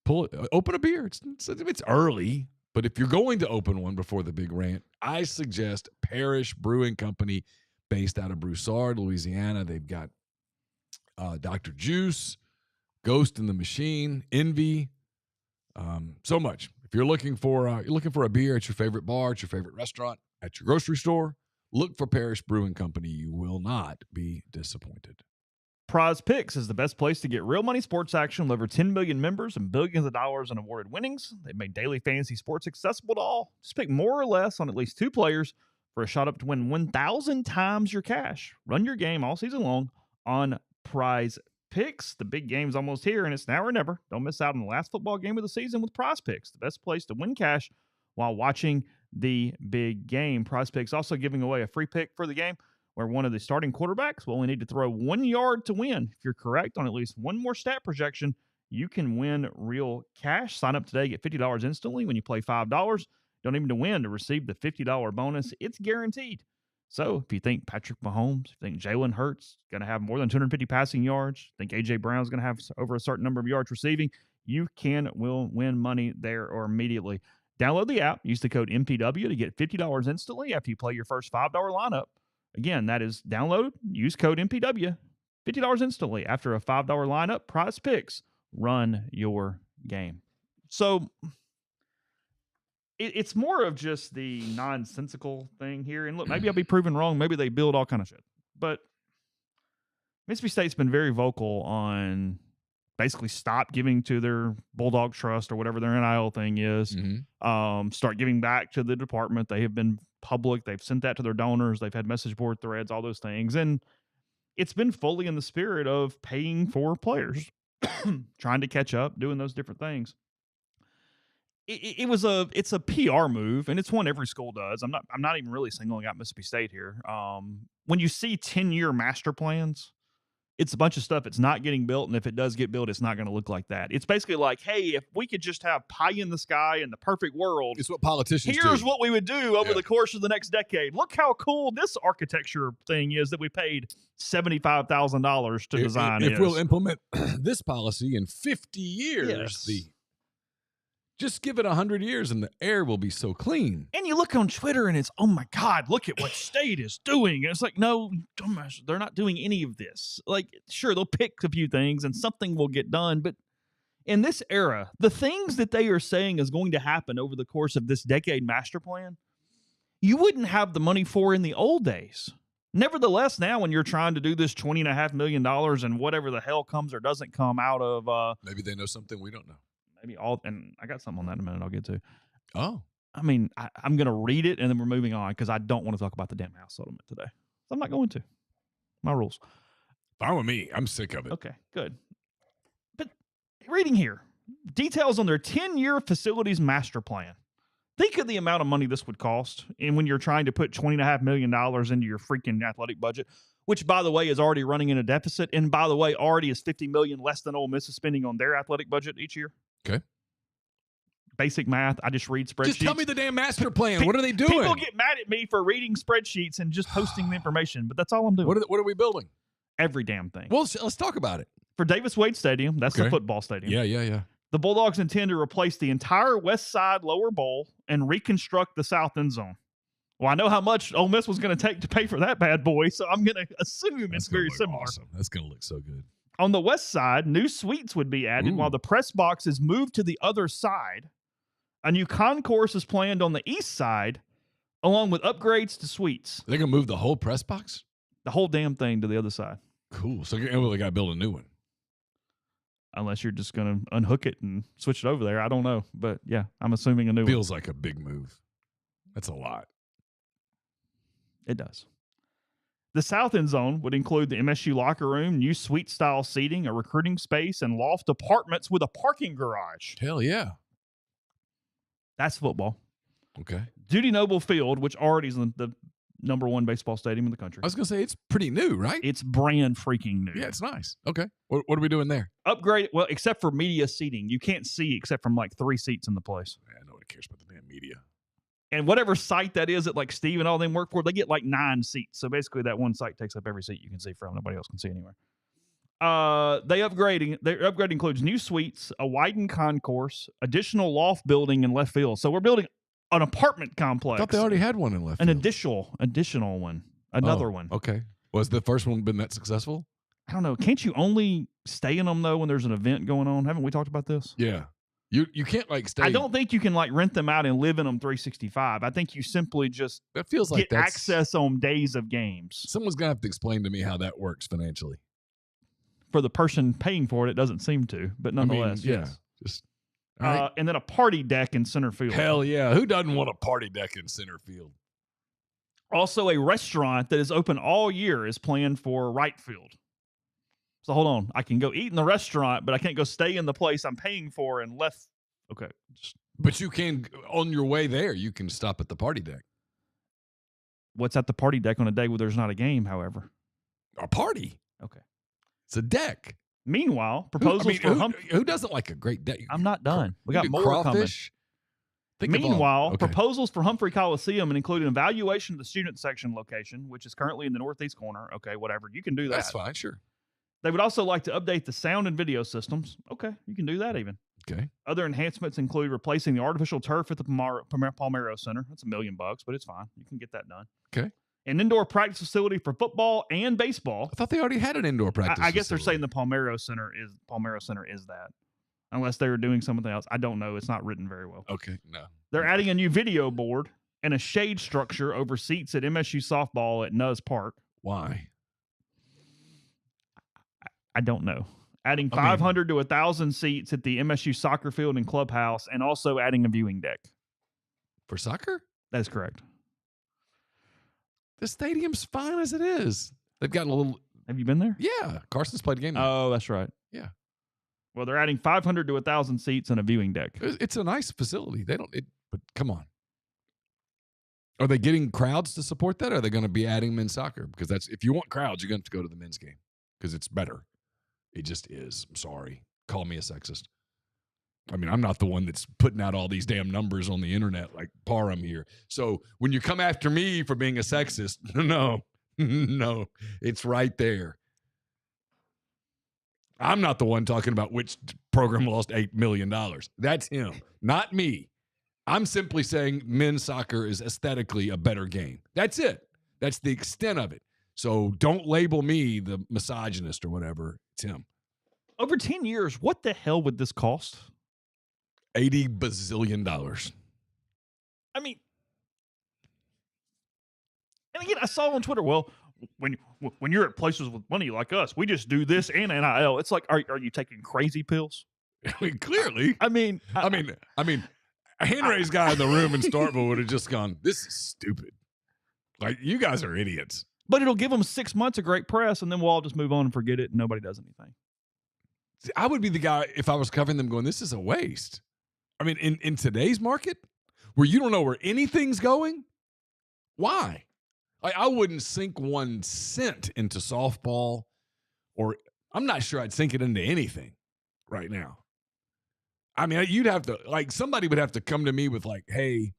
open a beer. It's early, but if you're going to open one before the big rant, I suggest Parish Brewing Company based out of Broussard, Louisiana. They've got Dr. Juice, Ghost in the Machine, Envy, so much. If you're looking for a beer at your favorite bar, at your favorite restaurant, at your grocery store, look for Parish Brewing Company. You will not be disappointed. Prize Picks is the best place to get real money sports action with over 10 million members and billions of dollars in awarded winnings. They've made daily fantasy sports accessible to all. Just pick more or less on at least 2 players for a shot up to win 1,000 times your cash. Run your game all season long on Prize Picks. The big game's almost here, and it's now or never. Don't miss out on the last football game of the season with Prize Picks, the best place to win cash while watching the big game. Prize Picks also giving away a free pick for the game where one of the starting quarterbacks will only need to throw 1 yard to win. If you're correct on at least one more stat projection, you can win real cash. Sign up today, get $50 instantly when you play $5. Don't even to win to receive the $50 bonus. It's guaranteed. So if you think Patrick Mahomes, if you think Jalen Hurts going to have more than 250 passing yards, think A.J. Brown's going to have over a certain number of yards receiving, you will win money there or immediately. Download the app. Use the code MPW to get $50 instantly after you play your first $5 lineup. Again, that is download, use code MPW, $50 instantly after a $5 lineup. Prize Picks, run your game. So it's more of just the nonsensical thing here. And look, maybe I'll be proven wrong. Maybe they build all kind of shit. But Mississippi State's been very vocal on basically stop giving to their Bulldog Trust or whatever their NIL thing is. Mm-hmm. Start giving back to the department. They have been public. They've sent that to their donors. They've had message board threads, all those things. And it's been fully in the spirit of paying for players, trying to catch up, doing those different things. It's a PR move, and it's one every school does. I'm not even really singling out Mississippi State here. When you see 10-year master plans, It's a bunch of stuff that's not getting built, and if it does get built, it's not going to look like that. It's basically like, hey, if we could just have pie in the sky in the perfect world, It's what politicians here's do. what we would do over the course of the next decade. Look how cool this architecture thing is that we paid $75,000 to design. If we'll implement this policy in 50 years, Yes. just give it 100 years and the air will be so clean. And you look on Twitter and it's, oh my God, look at what state is doing. And it's like, no, dumbass, they're not doing any of this. Like, sure, they'll pick a few things and something will get done. But in this era, the things that they are saying is going to happen over the course of this decade master plan, you wouldn't have the money for in the old days. Nevertheless, now when you're trying to do this $20.5 million and whatever the hell comes or doesn't come out of maybe they know something we don't know. maybe all, and I got something on that in a minute I'll get to. Oh. I mean, I'm going to read it and then we're moving on because I don't want to talk about the damn house settlement today. So I'm not going to. My rules. Fine with me. I'm sick of it. Okay, good. But reading here, details on their 10-year facilities master plan. Think of the amount of money this would cost, and when you're trying to put $20.5 million into your freaking athletic budget, which, by the way, is already running in a deficit, and by the way, already is $50 million less than Ole Miss is spending on their athletic budget each year. Okay. Basic math. I just read spreadsheets. Just tell me the damn master plan. What are they doing? People get mad at me for reading spreadsheets and just posting the information, but that's all I'm doing. What are we building? Every damn thing. Well, let's talk about it. For Davis Wade Stadium, that's the football stadium. Yeah. The Bulldogs intend to replace the entire west side lower bowl and reconstruct the south end zone. Well, I know how much Ole Miss was going to take to pay for that bad boy, so I'm going to assume it's very similar. Awesome. That's going to look so good. On the west side, new suites would be added while the press box is moved to the other side. A new concourse is planned on the east side, along with upgrades to suites. They're going to move the whole press box? The whole damn thing to the other side. Cool. So they got to build a new one. Unless you're just going to unhook it and switch it over there. I don't know. But, yeah, I'm assuming a new one. Feels like a big move. That's a lot. It does. The south end zone would include the MSU locker room, new suite-style seating, a recruiting space, and loft apartments with a parking garage. Hell yeah. That's football. Okay. Duty Noble Field, which already is the number one baseball stadium in the country. I was going to say, it's pretty new, right? It's brand freaking new. Yeah, it's nice. Okay. What are we doing there? Upgrade, well, except for media seating. You can't see except from like 3 seats in the place. Man, nobody cares about the damn media. And whatever site that is that like Steve and all them work for, they get like 9 seats. So basically that one site takes up every seat you can see from. Nobody else can see anywhere. Their upgrade includes new suites, a widened concourse, additional loft building in left field. So we're building an apartment complex. I thought they already had one in left An field. additional one. Another one. Okay. Was the first one been that successful? I don't know. Can't you only stay in them though when there's an event going on? Haven't we talked about this? Yeah. You can't like stay. I don't think you can like rent them out and live in them 365. I think you simply just that feels like get access on days of games. Someone's gonna have to explain to me how that works financially. For the person paying for it doesn't seem to, but nonetheless, yes. Just right. And then a party deck in center field. Hell yeah. Who doesn't want a party deck in center field? Also, a restaurant that is open all year is planned for right field. So hold on. I can go eat in the restaurant, but I can't go stay in the place I'm paying for and left. Okay. But you can, on your way there, you can stop at the party deck. What's at the party deck on a day where there's not a game, however? A party. Okay. It's a deck. Meanwhile, proposals for who doesn't like a great deck? I'm not done. We got more crawfish. coming. Meanwhile, proposals for Humphrey Coliseum include an evaluation of the student section location, which is currently in the northeast corner. Okay, whatever. You can do that. That's fine, sure. They would also like to update the sound and video systems. Okay, you can do that even. Okay. Other enhancements include replacing the artificial turf at the Palmero Center. That's $1 million, but it's fine. You can get that done. Okay. An indoor practice facility for football and baseball. I thought they already had an indoor practice I guess facility. they're saying the Palmero Center is that. Unless they were doing something else. I don't know. It's not written very well. Okay, no. They're adding a new video board and a shade structure over seats at MSU softball at Nuz Park. Why? I don't know. Adding 500 to 1,000 seats at the MSU soccer field and clubhouse, and also adding a viewing deck. For soccer? That's correct. The stadium's fine as it is. They've got a little... Have you been there? Yeah. Carson's played a game there. Oh, that's right. Yeah. Well, they're adding 500 to 1,000 seats and a viewing deck. It's a nice facility. But come on. Are they getting crowds to support that? Or are they going to be adding men's soccer? Because if you want crowds, you're going to have to go to the men's game. because it's better. It just is. I'm sorry. Call me a sexist. I mean, I'm not the one that's putting out all these damn numbers on the internet like Parham here. So when you come after me for being a sexist, no, it's right there. I'm not the one talking about which program lost $8 million. That's him, not me. I'm simply saying men's soccer is aesthetically a better game. That's it. That's the extent of it. So don't label me the misogynist or whatever. It's him. Over 10 years, what the hell would this cost? $80 bazillion. I mean, and again, I saw on Twitter, well, when you're at places with money like us, we just do this and NIL. It's like, are you taking crazy pills? I mean, clearly. I mean, a hand-raised guy in the room in Starkville would have just gone, this is stupid. Like, you guys are idiots. But it'll give them 6 months of great press, and then we'll all just move on and forget it, and nobody does anything. See, I would be the guy, if I was covering them, going, this is a waste. I mean, in today's market, where you don't know where anything's going, why? I wouldn't sink 1 cent into softball, or I'm not sure I'd sink it into anything right now. I mean, you'd have to, like, somebody would have to come to me with, like, hey,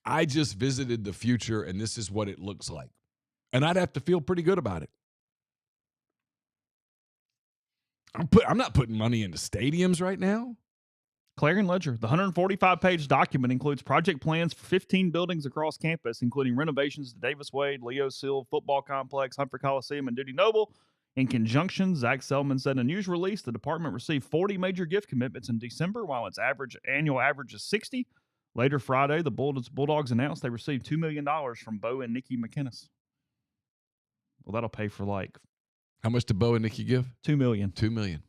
I just visited the future, and this is what it looks like. And I'd have to feel pretty good about it. I'm not putting money into stadiums right now. Clarion Ledger, the 145-page document includes project plans for 15 buildings across campus, including renovations to Davis Wade, Leo Seal Football Complex, Humphrey Coliseum, and Dudy Noble. In conjunction, Zach Selman said in a news release the department received 40 major gift commitments in December, while its annual average is 60. Later Friday, the Bulldogs announced they received $2 million from Bo and Nikki McInnes. Well, that'll pay for like... How much did Bo and Nikki give? $2 million. $2 million.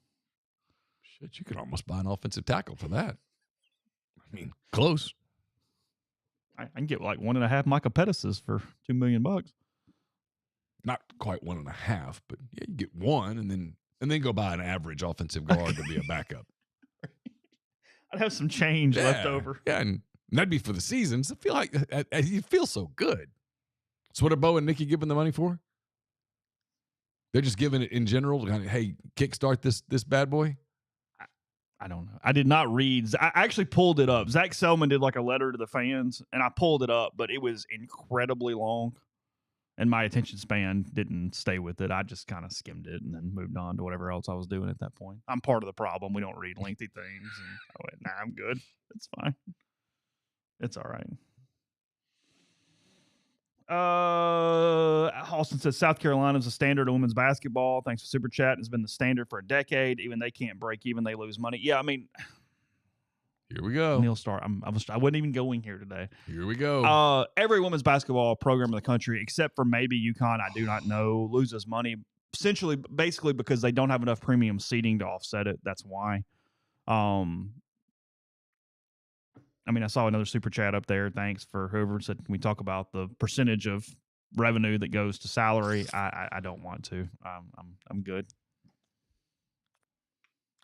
Shit, you could almost buy an offensive tackle for that. I mean, close. I can get like 1.5 Micah Pettises for $2 million. Not quite 1.5, but yeah, you get one, and then go buy an average offensive guard to be a backup. I'd have some change left over. Yeah, and that'd be for the seasons. I feel like you feel so good. So what are Bo and Nikki giving the money for? They're just giving it in general. Kind of, hey, kickstart this bad boy. I don't know. I did not read. I actually pulled it up. Zach Selman did like a letter to the fans, and I pulled it up, but it was incredibly long, and my attention span didn't stay with it. I just kind of skimmed it and then moved on to whatever else I was doing at that point. I'm part of the problem. We don't read lengthy things. And I went, nah, I'm good. It's fine. It's all right. Austin says South Carolina is a standard of women's basketball. Thanks for Super Chat. It's been the standard for a decade. Even they can't break even. They lose money. Yeah, I mean, here we go. Neal Star. I wasn't even going here today. Here we go. Every women's basketball program in the country, except for maybe UConn, I do not know, loses money. Basically because they don't have enough premium seating to offset it. That's why. I mean, I saw another super chat up there. Thanks for whoever said, can we talk about the percentage of revenue that goes to salary? I don't want to. I'm good.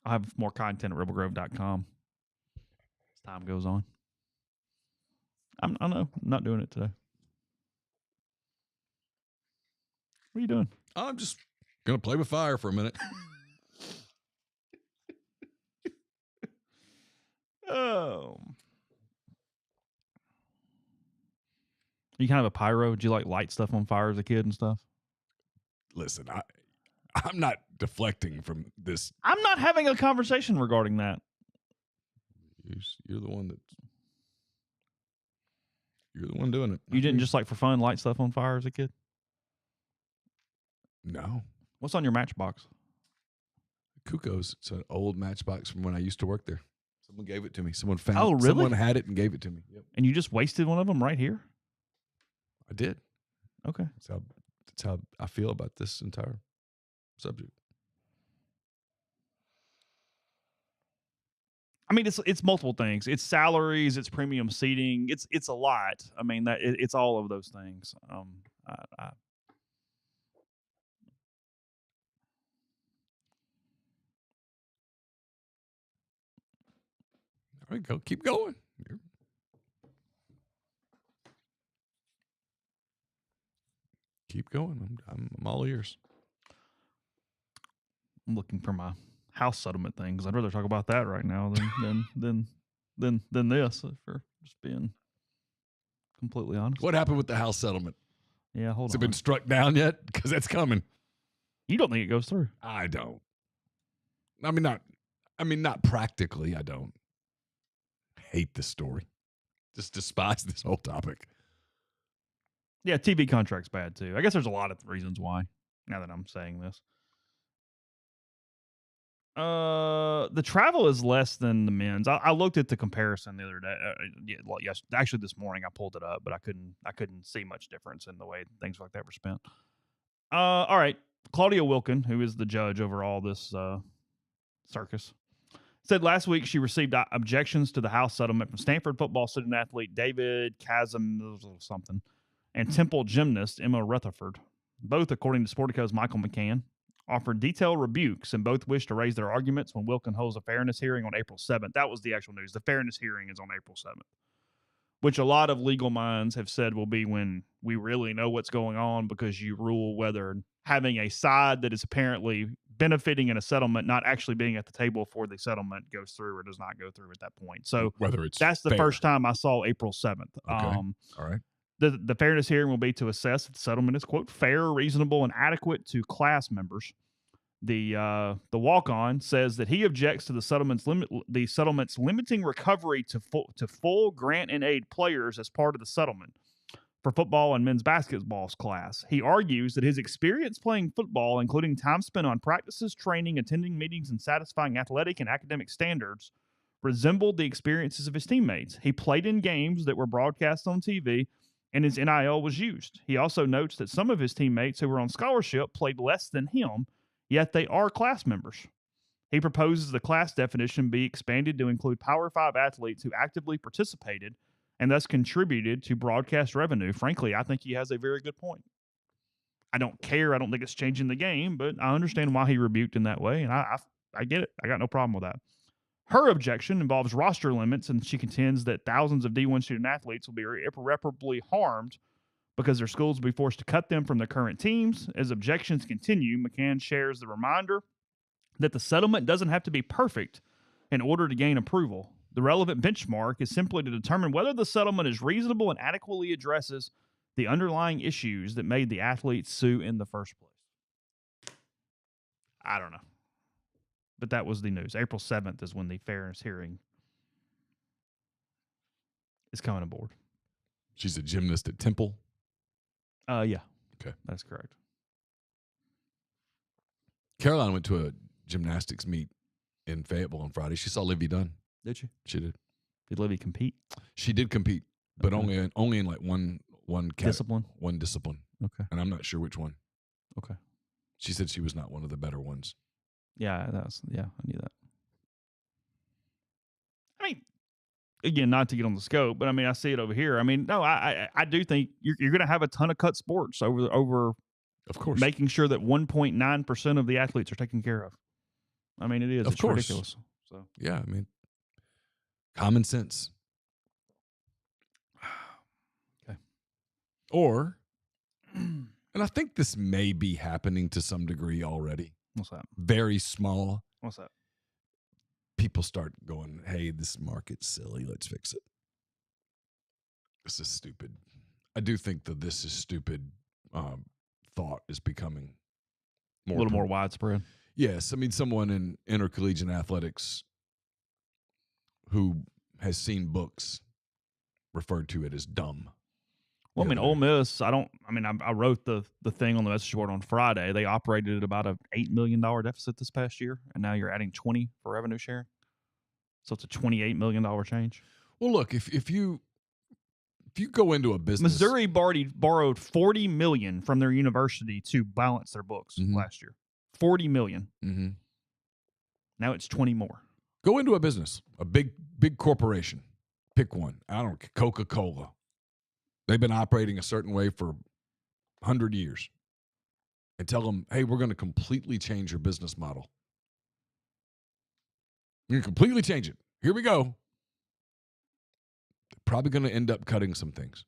I'll have more content at rebelgrove.com as time goes on. I know. I'm not doing it today. What are you doing? I'm just going to play with fire for a minute. Oh. You kind of a pyro? Did you like light stuff on fire as a kid and stuff? Listen, I'm not deflecting from this. I'm not having a conversation regarding that. You're the one doing it. You didn't just like for fun light stuff on fire as a kid? No. What's on your Matchbox? Kuko's. It's an old Matchbox from when I used to work there. Someone gave it to me. Someone found. Oh, really? Someone had it and gave it to me. Yep. And you just wasted one of them right here? I did. Okay. That's how I feel about this entire subject. I mean, it's multiple things. It's salaries. It's premium seating. It's a lot. I mean, it's all of those things. There we go. Keep going. Keep going. I'm all ears. I'm looking for my house settlement thing because I'd rather talk about that right now than this. If we're just being completely honest. What happened with the house settlement? Yeah, hold Has on. it been struck down yet? Because that's coming. You don't think it goes through? I don't. Not practically. I don't. Hate this story. Just despise this whole topic. Yeah, TV contract's bad too. I guess there's a lot of reasons why. Now that I'm saying this, the travel is less than the men's. I looked at the comparison the other day. Yes, actually this morning I pulled it up, but I couldn't see much difference in the way things like that were spent. All right, Claudia Wilkin, who is the judge over all this circus, said last week she received objections to the house settlement from Stanford football student athlete David Chasm something and Temple gymnast Emma Rutherford. Both, according to Sportico's Michael McCann, offered detailed rebukes and both wished to raise their arguments when Wilkin holds a fairness hearing on April 7th. That was the actual news. The fairness hearing is on April 7th, which a lot of legal minds have said will be when we really know what's going on because you rule whether having a side that is apparently benefiting in a settlement not actually being at the table for the settlement goes through or does not go through at that point. So whether it's that's the fair. first time I saw April 7th. Okay. All right. The fairness hearing will be to assess if the settlement is, quote, fair, reasonable, and adequate to class members. The walk-on says that he objects to the settlement's limiting recovery to full grant and aid players as part of the settlement for football and men's basketball's class. He argues that his experience playing football, including time spent on practices, training, attending meetings, and satisfying athletic and academic standards, resembled the experiences of his teammates. He played in games that were broadcast on TV, and his NIL was used. He also notes that some of his teammates who were on scholarship played less than him, yet they are class members. He proposes the class definition be expanded to include Power 5 athletes who actively participated and thus contributed to broadcast revenue. Frankly, I think he has a very good point. I don't care. I don't think it's changing the game, but I understand why he rebuked in that way, and I get it. I got no problem with that. Her objection involves roster limits, and she contends that thousands of D1 student athletes will be irreparably harmed because their schools will be forced to cut them from their current teams. As objections continue, McCann shares the reminder that the settlement doesn't have to be perfect in order to gain approval. The relevant benchmark is simply to determine whether the settlement is reasonable and adequately addresses the underlying issues that made the athletes sue in the first place. I don't know. But that was the news. April 7th is when the fairness hearing is coming aboard. She's a gymnast at Temple? Yeah. Okay. That's correct. Caroline went to a gymnastics meet in Fayetteville on Friday. She saw Livy Dunn. Did she? She did. Did Livy compete? She did compete, but Okay. only in like one Discipline? One discipline. Okay. And I'm not sure which one. Okay. She said she was not one of the better ones. Yeah, I knew that. I mean, again, not to get on the scope, but I mean, I see it over here. I mean, no, I do think you're going to have a ton of cut sports over Of course. making sure that 1.9% of the athletes are taken care of. I mean, it is. Of It's course. ridiculous. So Yeah, I mean, common sense. Okay. Or, and I think this may be happening to some degree already. What's that? Very small. What's that? People start going, hey, this market's silly. Let's fix it. This is stupid. I do think that this is stupid thought is becoming A little more widespread. Yes. I mean, someone in intercollegiate athletics who has seen books referred to it as dumb. Well, I mean, Ole Miss, I wrote the thing on the message board on Friday. They operated at about an $8 million deficit this past year, and now you're adding 20 for revenue sharing. So it's a $28 million change. Well, look, if you go into a business, Missouri borrowed $40 million from their university to balance their books last year. $40 million. Mm-hmm. Now it's 20 more. Go into a business, a big corporation. Pick one. I don't know, Coca-Cola. They've been operating a certain way for 100 years. And tell them, hey, we're going to completely change your business model. We're going to completely change it. Here we go. They're probably going to end up cutting some things.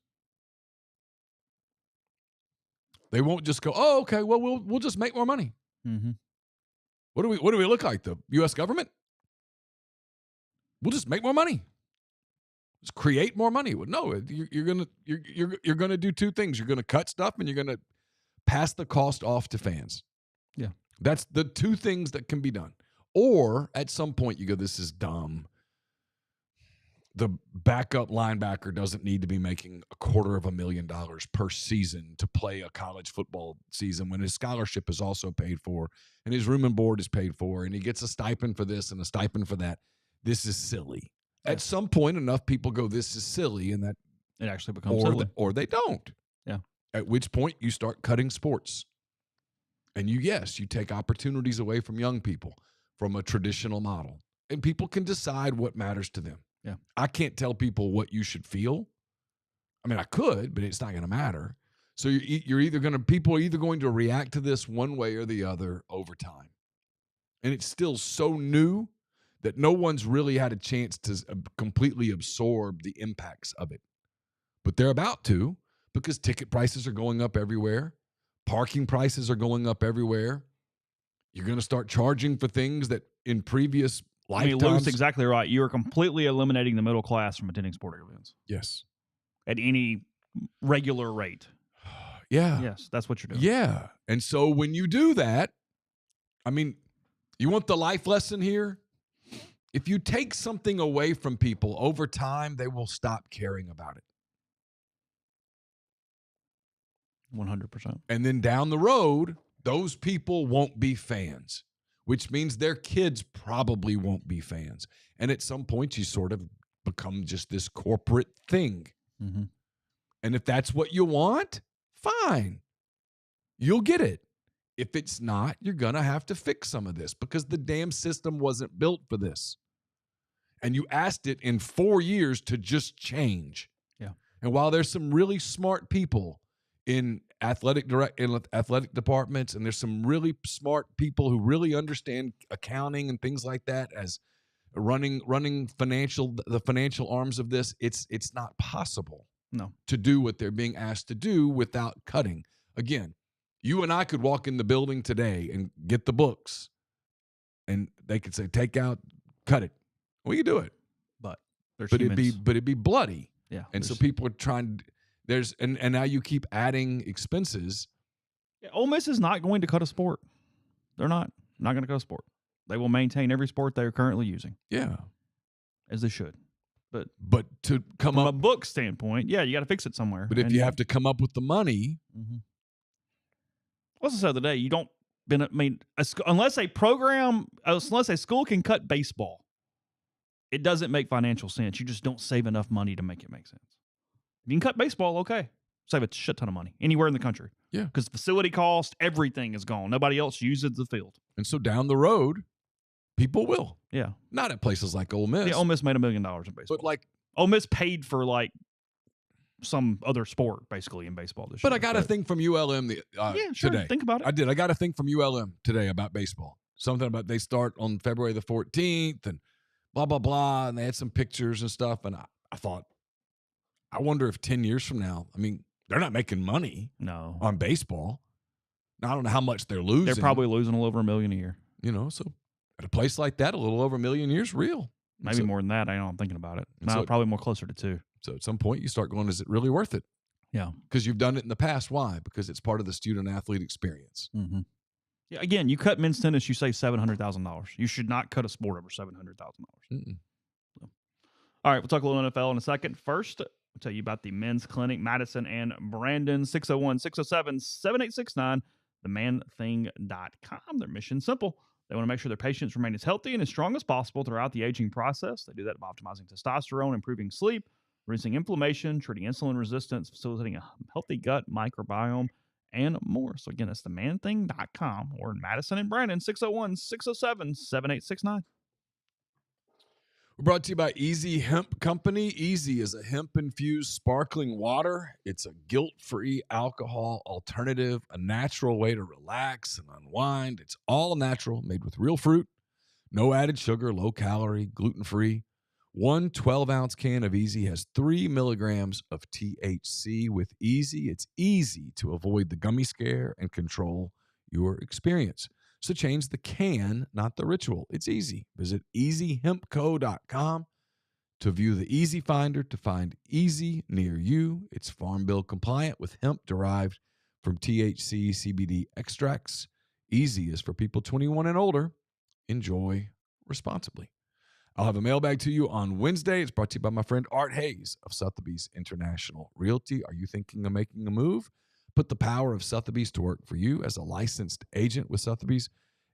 They won't just go, oh, okay, well, we'll just make more money. Mm-hmm. What do we look like? The U.S. government? We'll just make more money. Just create more money. Well, no, you're gonna do two things. You're gonna cut stuff, and you're gonna pass the cost off to fans. Yeah. That's the two things that can be done. Or at some point you go, this is dumb. The backup linebacker doesn't need to be making $250,000 per season to play a college football season when his scholarship is also paid for and his room and board is paid for and he gets a stipend for this and a stipend for that. This is silly. Yeah. At some point, enough people go, this is silly, and that it actually becomes silly. Or they don't. Yeah. At which point you start cutting sports. And you take opportunities away from young people from a traditional model. And people can decide what matters to them. Yeah. I can't tell people what you should feel. I mean, I could, but it's not going to matter. So people are either going to react to this one way or the other over time. And it's still so new that no one's really had a chance to completely absorb the impacts of it. But they're about to, because ticket prices are going up everywhere. Parking prices are going up everywhere. You're going to start charging for things that in previous lifetimes. I mean, Lou's exactly right. You are completely eliminating the middle class from attending sporting events. Yes. At any regular rate. Yeah. Yes, that's what you're doing. Yeah. And so when you do that, I mean, you want the life lesson here? If you take something away from people over time, they will stop caring about it. 100%. And then down the road, those people won't be fans, which means their kids probably won't be fans. And at some point, you sort of become just this corporate thing. Mm-hmm. And if that's what you want, fine. You'll get it. If it's not, you're going to have to fix some of this because the damn system wasn't built for this. And you asked it in 4 years to just change. Yeah. And while there's some really smart people in athletic departments, and there's some really smart people who really understand accounting and things like that as running the financial arms of this, it's not possible to do what they're being asked to do without cutting. Again, you and I could walk in the building today and get the books, and they could say, take out, cut it. We could do it. But it'd be bloody. Yeah. And so people are trying and now you keep adding expenses. Yeah, Ole Miss is not going to cut a sport. They're not going to cut a sport. They will maintain every sport they are currently using. Yeah. As they should. But to come from up a book standpoint, yeah, you got to fix it somewhere. But if you have to come up with the money. Mm-hmm. What's the other day? You don't, unless a school can cut baseball, it doesn't make financial sense. You just don't save enough money to make it make sense. If you can cut baseball, okay. Save a shit ton of money anywhere in the country. Yeah. Because facility cost, everything is gone. Nobody else uses the field. And so down the road, people will. Yeah. Not at places like Ole Miss. Yeah, Ole Miss made $1 million in baseball. But Ole Miss paid for some other sport basically in baseball this year. But I got a thing from ULM today. Think about it. I did. I got a thing from ULM today about baseball. Something about they start on February the 14th and blah, blah, blah. And they had some pictures and stuff. And I thought, I wonder if 10 years from now, I mean, they're not making money on baseball. Now, I don't know how much they're losing. They're probably losing a little over $1 million a year. So at a place like that, a little over $1 million a year is real. Maybe more than that. I know I'm thinking about it. No, probably more closer to 2. So at some point you start going, is it really worth it? Yeah. Because you've done it in the past. Why? Because it's part of the student-athlete experience. Mm-hmm. Yeah. Again, you cut men's tennis, you save $700,000. You should not cut a sport over $700,000. So. All right, we'll talk a little NFL in a second. First, I'll tell you about the men's clinic, Madison and Brandon, 601-607-7869, themanthing.com. Their mission simple. They want to make sure their patients remain as healthy and as strong as possible throughout the aging process. They do that by optimizing testosterone, improving sleep, reducing inflammation, treating insulin resistance, facilitating a healthy gut microbiome, and more. So again, that's themanthing.com or in Madison and Brandon, 601-607-7869. We're brought to you by Easy Hemp Company. Easy is a hemp-infused sparkling water. It's a guilt-free alcohol alternative, a natural way to relax and unwind. It's all natural, made with real fruit, no added sugar, low-calorie, gluten-free. One 12-ounce can of Easy has 3 milligrams of THC. With Easy, it's easy to avoid the gummy scare and control your experience. So change the can, not the ritual. It's easy. Visit easyhempco.com to view the Easy Finder to find easy near you. It's Farm Bill compliant with hemp derived from THC CBD extracts. Easy is for people 21 and older. Enjoy responsibly. I'll have a mailbag to you on Wednesday. It's brought to you by my friend Art Hayes of Sotheby's International Realty. Are you thinking of making a move? Put the power of Sotheby's to work for you. As a licensed agent with Sotheby's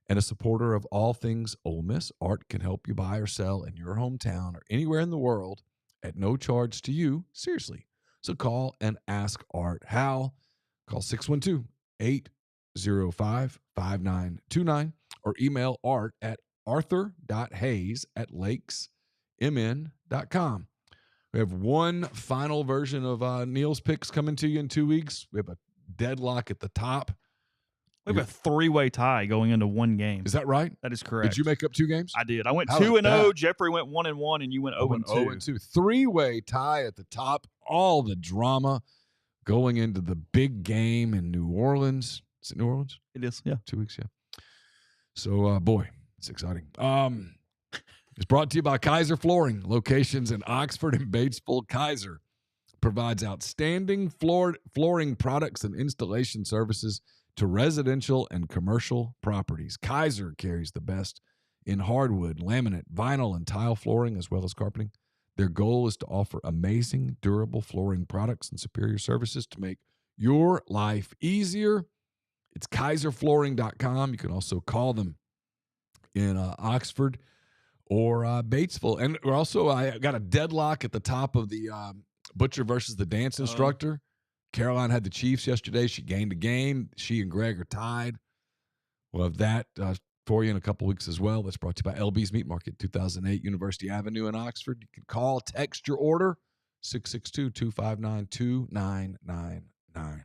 and a supporter of all things Ole Miss, Art can help you buy or sell in your hometown or anywhere in the world at no charge to you. Seriously. So call and ask Art how. Call 612-805-5929 or email Art at arthur.hayes@lakesmn.com. We have one final version of Neal's picks coming to you in 2 weeks. We have a deadlock at the top. We have a three-way tie going into one game. Is that right? That is correct. Did you make up 2 games? I did. I went How 2-0. about Jeffrey went 1-1, and you went 0-2. 3-way tie at the top. All the drama going into the big game in New Orleans. Is it New Orleans? It is, yeah. 2 weeks, yeah. So, boy, it's exciting. It's brought to you by Kaiser Flooring. Locations in Oxford and Batesville. Kaiser provides outstanding flooring products and installation services to residential and commercial properties. Kaiser carries the best in hardwood, laminate, vinyl, and tile flooring, as well as carpeting. Their goal is to offer amazing, durable flooring products and superior services to make your life easier. It's kaiserflooring.com. You can also call them in Oxford or Batesville. And we're also, I got a deadlock at the top of the Butcher versus the Dance Instructor. Caroline had the Chiefs yesterday. She gained a game. She and Greg are tied. We'll have that for you in a couple weeks as well. That's brought to you by LB's Meat Market, 2008 University Avenue in Oxford. You can call, text your order, 662-259-2999.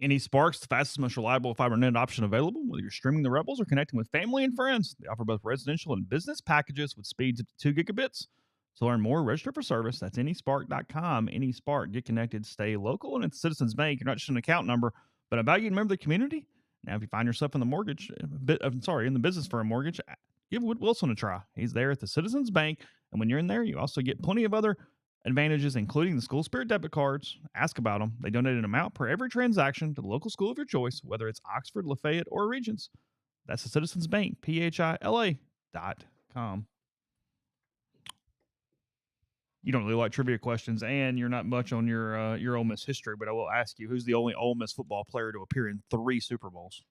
Any Sparks, the fastest, most reliable fiber net option available. Whether you're streaming the Rebels or connecting with family and friends, they offer both residential and business packages with speeds up to 2 gigabits. To learn more, register for service. That's AnySpark.com. AnySpark. Get connected. Stay local. And it's Citizens Bank. You're not just an account number, but about you to member the community. Now, if you find yourself in the in the business for a mortgage, give Wood Wilson a try. He's there at the Citizens Bank. And when you're in there, you also get plenty of other advantages, including the School Spirit debit cards. Ask about them. They donate an amount per every transaction to the local school of your choice, whether it's Oxford, Lafayette, or Regents. That's the Citizens Bank, PHILA.com. You don't really like trivia questions, and you're not much on your Ole Miss history, but I will ask you, who's the only Ole Miss football player to appear in 3 Super Bowls?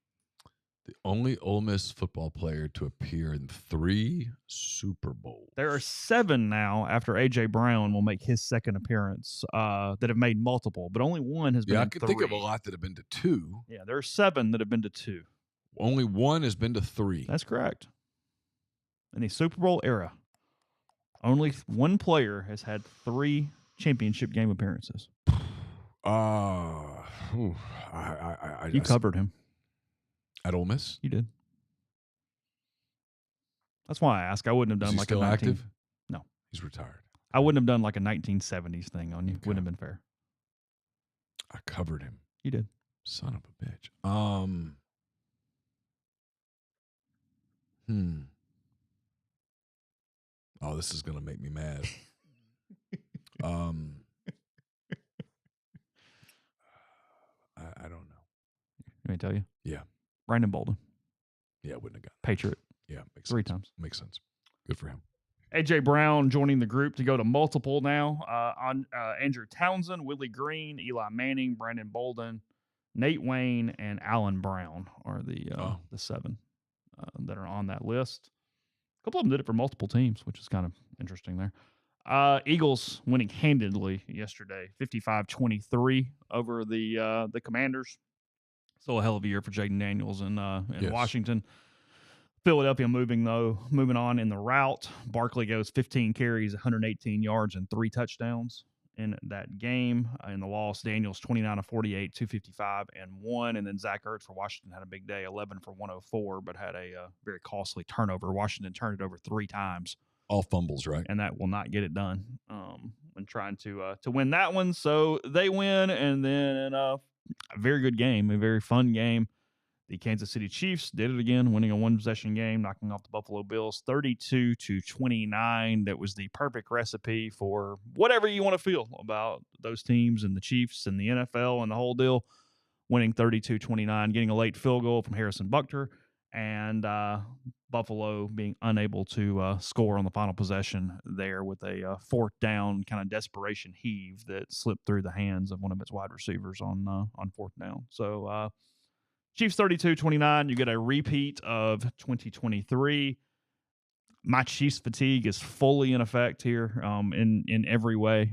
The only Ole Miss football player to appear in 3 Super Bowls. There are 7 now after A.J. Brown will make his second appearance that have made multiple, but only one has been in 3. I can think of a lot that have been to 2. Yeah, there are 7 that have been to 2. Only one has been to 3. That's correct. In the Super Bowl era, only one player has had 3 championship game appearances. You covered him. At Ole Miss? You did. That's why I ask. I wouldn't have done Is he like still a 19... active? No. He's retired. I wouldn't have done like a 1970s thing on you. Okay. Wouldn't have been fair. I covered him. You did. Son of a bitch. Oh, this is going to make me mad. I don't know. Let me tell you. Yeah. Brandon Bolden. Yeah, wouldn't have got it. Patriot. Yeah, makes 3 sense. times. Makes sense. Good for him. A.J. Brown joining the group to go to multiple now. Andrew Townsend, Willie Green, Eli Manning, Brandon Bolden, Nate Wayne, and Alan Brown are the 7 that are on that list. A couple of them did it for multiple teams, which is kind of interesting there. Eagles winning handedly yesterday, 55-23 over the Commanders. Still a hell of a year for Jaden Daniels in Yes. Washington. Philadelphia moving on in the route. Barkley goes 15 carries, 118 yards, and 3 touchdowns in that game. In the loss, Daniels 29 of 48, 255, and 1. And then Zach Ertz for Washington had a big day, 11 for 104, but had a very costly turnover. Washington turned it over 3 times. All fumbles, right? And that will not get it done when trying to win that one. So they win, and then a very good game, a very fun game. The Kansas City Chiefs did it again, winning a one-possession game, knocking off the Buffalo Bills 32-29. That was the perfect recipe for whatever you want to feel about those teams and the Chiefs and the NFL and the whole deal, winning 32-29, getting a late field goal from Harrison Butker, and Buffalo being unable to score on the final possession there with a fourth down kind of desperation heave that slipped through the hands of one of its wide receivers on fourth down. So Chiefs 32-29. You get a repeat of 2023. My Chiefs fatigue is fully in effect here in every way.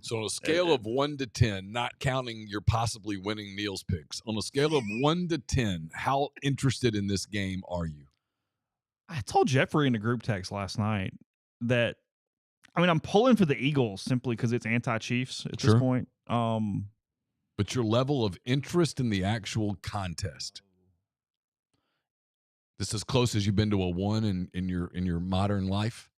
So on a scale of 1 to 10, not counting your possibly winning Neal's picks, on a scale of 1 to 10, how interested in this game are you? I told Jeffrey in the group text last night that, I'm pulling for the Eagles simply because it's anti-Chiefs at this point. But your level of interest in the actual contest, this is as close as you've been to a 1 in your modern life?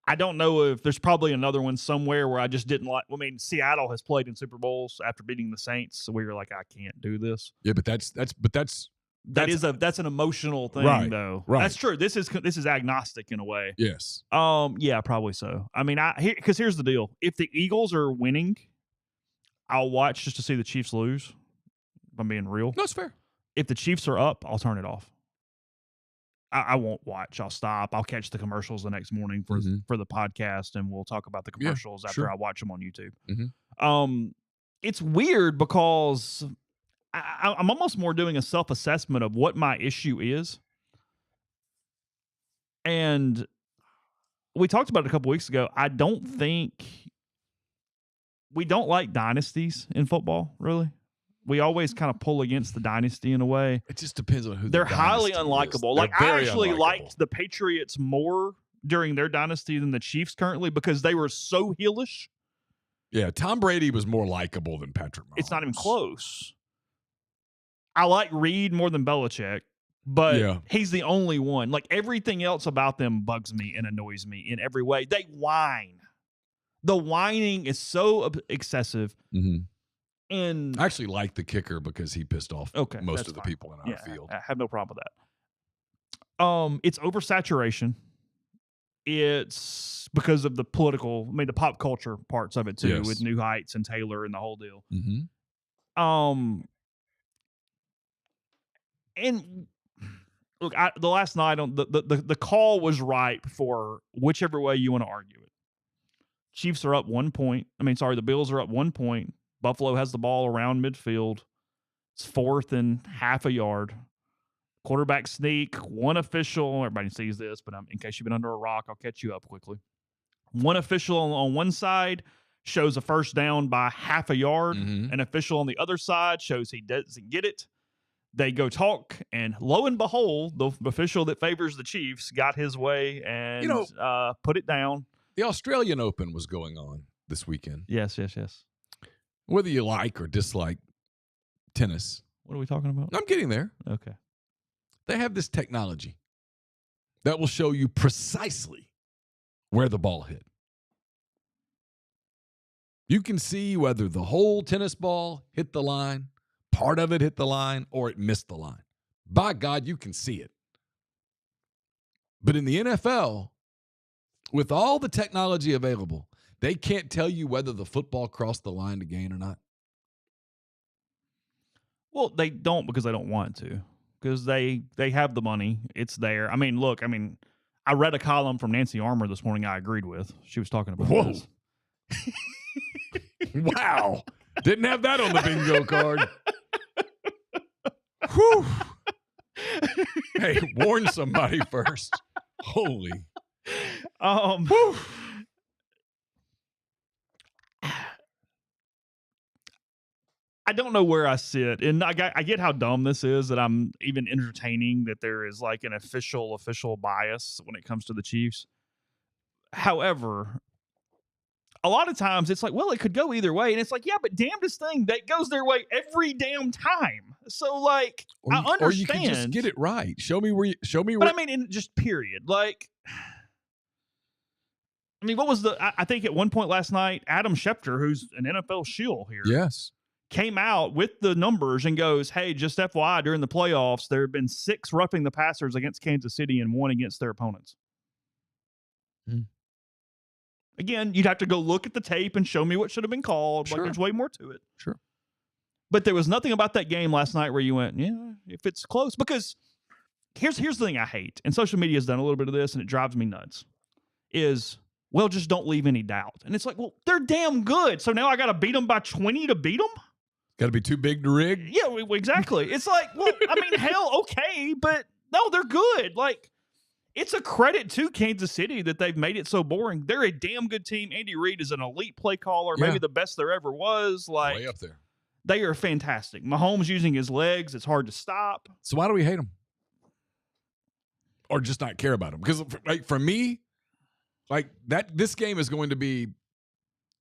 I don't know if there's probably another one somewhere where I just didn't like. Seattle has played in Super Bowls after beating the Saints, so we were like, I can't do this. Yeah, but that's an emotional thing, right, though. Right. That's true. This is agnostic in a way. Yes. Yeah, probably so. Because here's the deal: if the Eagles are winning, I'll watch just to see the Chiefs lose. If I'm being real. That's fair. If the Chiefs are up, I'll turn it off. I won't watch. I'll stop. I'll catch the commercials the next morning for the podcast, and we'll talk about the commercials after I watch them on YouTube. It's weird because I'm almost more doing a self-assessment of what my issue is. And we talked about it a couple weeks ago. I don't think we don't like dynasties in football, really. We always kind of pull against the dynasty in a way. It just depends on who they're highly unlikable. Like I actually liked the Patriots more during their dynasty than the Chiefs currently because they were so heelish. Yeah, Tom Brady was more likable than Patrick Mahomes. It's not even close. I like Reed more than Belichick, but he's the only one. Like everything else about them bugs me and annoys me in every way. They whine. The whining is so excessive. And I actually like the kicker because he pissed off most of the people in our field. I have no problem with that. It's oversaturation. It's because of the political, the pop culture parts of it too, with New Heights and Taylor and the whole deal. And look, the last night the call was ripe for whichever way you want to argue it. Chiefs are up 1 point. The Bills are up 1 point. Buffalo has the ball around midfield. It's 4th and half a yard. Quarterback sneak. One official. Everybody sees this, but in case you've been under a rock, I'll catch you up quickly. One official on one side shows a first down by half a yard. An official on the other side shows he doesn't get it. They go talk, and lo and behold, the official that favors the Chiefs got his way and put it down. The Australian Open was going on this weekend. Yes. Whether you like or dislike tennis. What are we talking about? I'm getting there. Okay. They have this technology that will show you precisely where the ball hit. You can see whether the whole tennis ball hit the line, part of it hit the line, or it missed the line. By God, you can see it. But in the NFL, with all the technology available, they can't tell you whether the football crossed the line to gain or not. Well, they don't because they don't want to. Because they have the money. It's there. I read a column from Nancy Armour this morning I agreed with. She was talking about this. Wow. Didn't have that on the bingo card. Whew. Hey, warn somebody first. Holy. Whew. I don't know where I sit, and I get how dumb this is that I'm even entertaining that there is like an official bias when it comes to the Chiefs. However, a lot of times it's like, well, it could go either way, and it's like, yeah, but damnedest thing that goes their way every damn time. So like, I understand, or you can just get it right. Show me where. But in just period, like. What was I think at one point last night, Adam Schefter, who's an NFL shill here. Yes. came out with the numbers and goes, hey, just FYI, during the playoffs, there have been 6 roughing the passers against Kansas City and 1 against their opponents. Again, you'd have to go look at the tape and show me what should have been called. Sure. Like, there's way more to it. Sure. But there was nothing about that game last night where you went, yeah, if it's close. Because here's the thing I hate, and social media has done a little bit of this, and it drives me nuts, is, well, just don't leave any doubt. And it's like, well, they're damn good. So now I got to beat them by 20 to beat them? Got to be too big to rig? Yeah, exactly. It's like, well, I mean, hell, okay, but no, they're good. Like, it's a credit to Kansas City that they've made it so boring. They're a damn good team. Andy Reid is an elite play caller, maybe the best there ever was. Like, way up there. They are fantastic. Mahomes using his legs, it's hard to stop. So why do we hate them? Or just not care about them? Because like, for me, like this game is going to be,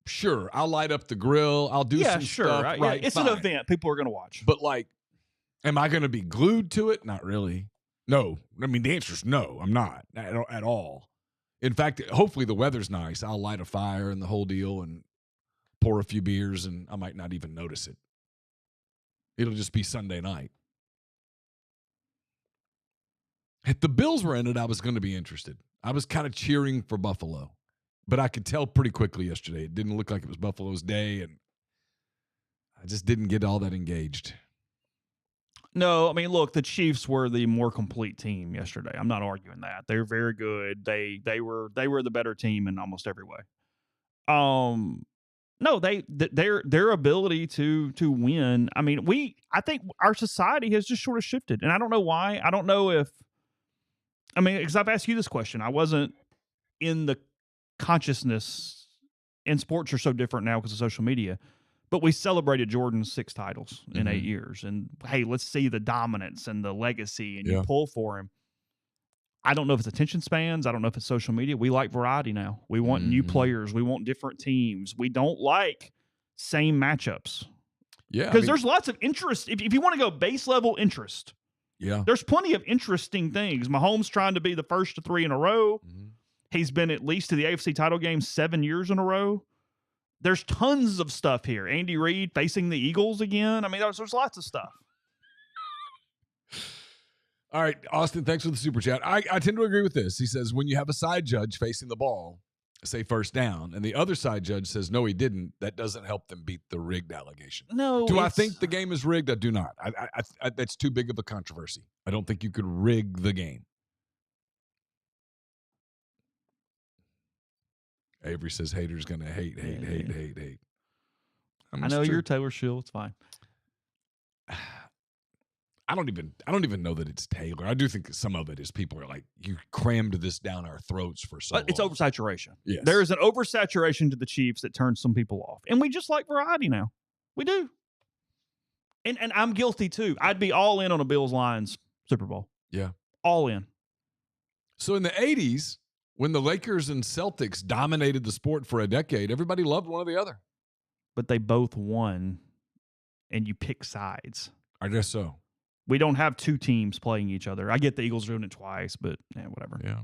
sure, I'll light up the grill. I'll do some stuff. Right, it's fine. an event people are going to watch. But like, am I going to be glued to it? Not really. No. I mean, the answer is no, I'm not at all. In fact, hopefully the weather's nice. I'll light a fire and the whole deal and pour a few beers, and I might not even notice it. It'll just be Sunday night. If the Bills were in it, I was going to be interested. I was kind of cheering for Buffalo. But I could tell pretty quickly yesterday. It didn't look like it was Buffalo's day, and I just didn't get all that engaged. No, I mean, look, the Chiefs were the more complete team yesterday. I'm not arguing that. They're very good. They were the better team in almost every way. No, their ability to win. I mean, I think our society has just sort of shifted, and I don't know why. I don't know if. I mean, because I've asked you this question. I wasn't in the consciousness, and sports are so different now because of social media. But we celebrated Jordan's 6 titles in 8 years, and hey, let's see the dominance and the legacy, and you pull for him. I don't know if it's attention spans. I don't know if it's social media. We like variety now. We want new players. We want different teams. We don't like same matchups. Yeah. Because there's lots of interest. If you want to go base level interest, there's plenty of interesting things. Mahomes trying to be the first to 3 in a row. He's been at least to the AFC title game 7 years in a row. There's tons of stuff here. Andy Reid facing the Eagles again. I mean, there's lots of stuff. All right, Austin, thanks for the super chat. I tend to agree with this. He says, when you have a side judge facing the ball, say first down, and the other side judge says, no, he didn't, that doesn't help them beat the rigged allegation. No. Do I think the game is rigged? I do not. I that's too big of a controversy. I don't think you could rig the game. Avery says haters going to hate. I know you're Taylor Shield. It's fine. I don't even know that it's Taylor. I do think some of it is people are like, you crammed this down our throats for so long. It's oversaturation. Yes. There is an oversaturation to the Chiefs that turns some people off. And we just like variety now. We do. And I'm guilty too. I'd be all in on a Bills-Lions Super Bowl. Yeah. All in. So in the 80s, when the Lakers and Celtics dominated the sport for a decade, everybody loved one or the other. But they both won, and you pick sides. I guess so. We don't have 2 teams playing each other. I get the Eagles doing it twice, but whatever. Yeah.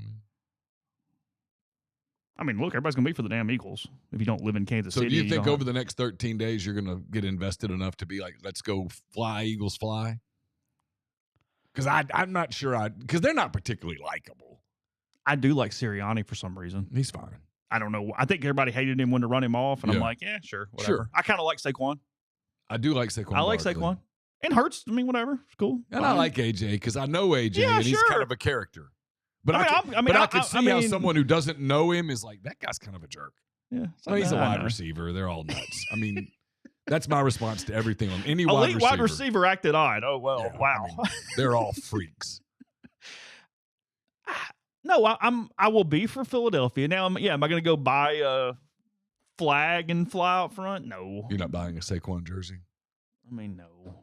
I mean, look, everybody's going to be for the damn Eagles if you don't live in Kansas City. So do you think over the next 13 days you're going to get invested enough to be like, let's go fly, Eagles fly? Because I'm not sure because they're not particularly likable. I do like Sirianni for some reason. He's fine. I don't know. I think everybody hated him when to run him off, and I'm like, yeah, sure, whatever. Sure. I kind of like Saquon. I do like Saquon. I like Saquon. And Hurts, I mean, whatever. It's cool. And I like AJ because I know AJ, and he's kind of a character. But I can see how someone who doesn't know him is like, that guy's kind of a jerk. Yeah. He's a wide receiver. They're all nuts. I mean, that's my response to everything on any wide receiver. Wide receiver acted odd. Oh, well, yeah, wow. I mean, they're all freaks. No, I will be for Philadelphia. Now, am I going to go buy a flag and fly out front? No. You're not buying a Saquon jersey? I mean, no.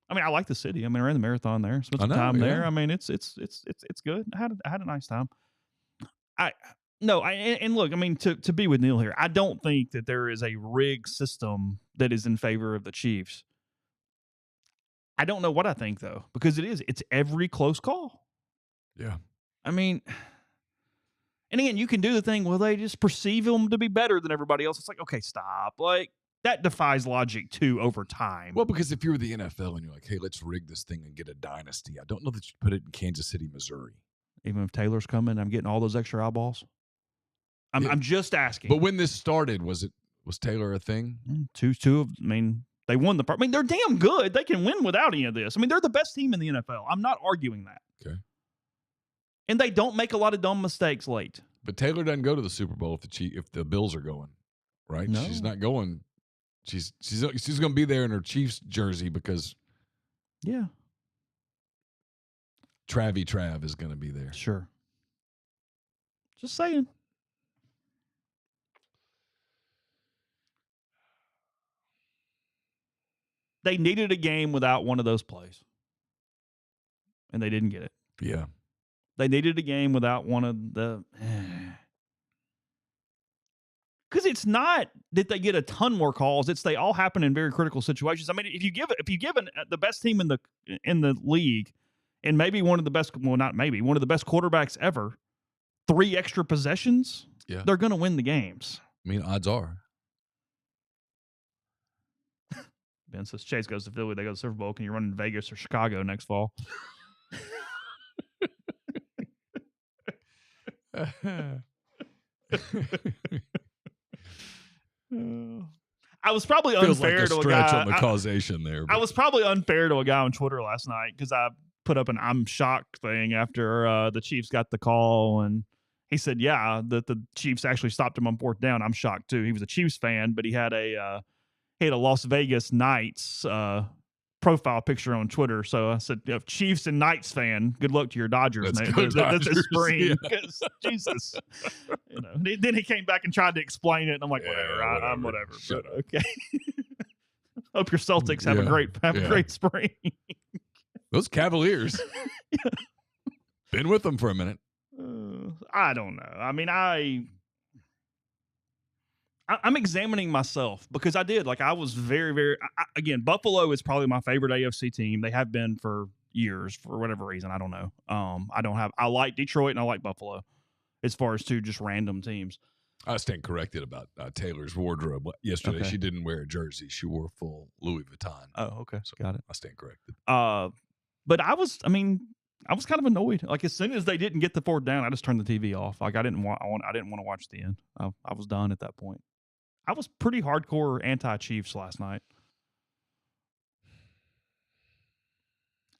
I mean, I like the city. I mean, I ran the marathon there. Spent some time there. I mean, it's good. I had a nice time. And look, I mean, to be with Neal here, I don't think that there is a rigged system that is in favor of the Chiefs. I don't know what I think, though, because it's every close call. Yeah. I mean, and again, you can do the thing, well, they just perceive them to be better than everybody else. It's like, okay, stop. Like, that defies logic too over time. Well, because if you're the NFL and you're like, hey, let's rig this thing and get a dynasty, I don't know that you put it in Kansas City, Missouri. Even if Taylor's coming, I'm getting all those extra eyeballs. I'm just asking. But when this started, was Taylor a thing? They won they're damn good. They can win without any of this. They're the best team in the NFL. I'm not arguing that. Okay. And they don't make a lot of dumb mistakes late. But Taylor doesn't go to the Super Bowl if the Bills are going, right? No. She's not going. She's going to be there in her Chiefs jersey because Trav is going to be there. Sure. Just saying. They needed a game without one of those plays. And they didn't get it. Yeah. They needed a game without one of the... Because it's not that they get a ton more calls. It's they all happen in very critical situations. If you give the best team in the league and maybe one of the best, well, not maybe, one of the best quarterbacks ever, 3 extra possessions, they're going to win the games. Odds are. Ben says Chase goes to Philly. They go to the Super Bowl. Can you run in Vegas or Chicago next fall? I was probably unfair like to a stretch guy on the causation there. I was probably unfair to a guy on Twitter last night because I put up an "I'm shocked" thing after the Chiefs got the call, and he said, "Yeah, that the Chiefs actually stopped him on 4th down." I'm shocked too. He was a Chiefs fan, but he had a Las Vegas Knights profile picture on Twitter. So I said, Chiefs and Knights fan, good luck to your Dodgers this spring. Because Jesus, Then he came back and tried to explain it, and I'm like, whatever. I'm whatever. But okay. Hope your Celtics have a great spring. Those Cavaliers. Been with them for a minute. I don't know. I'm examining myself because I did. I was very, very... again, Buffalo is probably my favorite AFC team. They have been for years for whatever reason. I don't know. I like Detroit and I like Buffalo as far as 2 just random teams. I stand corrected about Taylor's wardrobe yesterday. Okay. She didn't wear a jersey. She wore full Louis Vuitton. Oh, okay. So got it. I stand corrected. But I was kind of annoyed. As soon as they didn't get the 4th down, I just turned the TV off. I didn't want to watch the end. I was done at that point. I was pretty hardcore anti-Chiefs last night.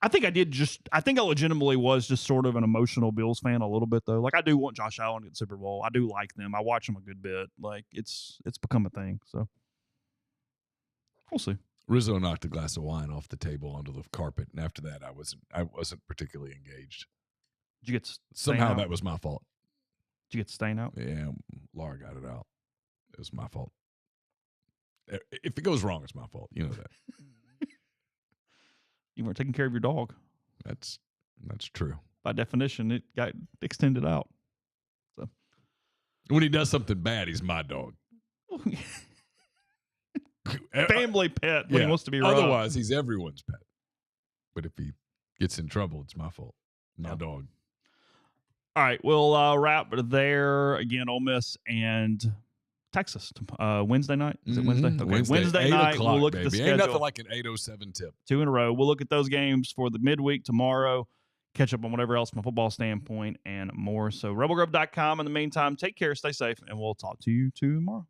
I think I legitimately was just sort of an emotional Bills fan a little bit, though. I do want Josh Allen to get the Super Bowl. I do like them. I watch them a good bit. It's become a thing. So we'll see. Rizzo knocked a glass of wine off the table onto the carpet, and after that, I wasn't particularly engaged. Did you get somehow out? That was my fault. Did you get the stain out? Yeah, Laura got it out. It was my fault. If it goes wrong, it's my fault. You know that. You weren't taking care of your dog. That's true. By definition, it got extended out. So when he does something bad, he's my dog. Family pet when he wants to be rubbed. Otherwise, he's everyone's pet. But if he gets in trouble, it's my fault. My dog. All right, we'll wrap there. Again, Ole Miss and Texas Wednesday night. Is it Wednesday? Okay, Wednesday night. We'll look at the schedule. Ain't nothing like an 8:07 tip. 2 in a row. We'll look at those games for the midweek tomorrow. Catch up on whatever else from a football standpoint and more. So rebelgrove.com. In the meantime, take care, stay safe, and we'll talk to you tomorrow.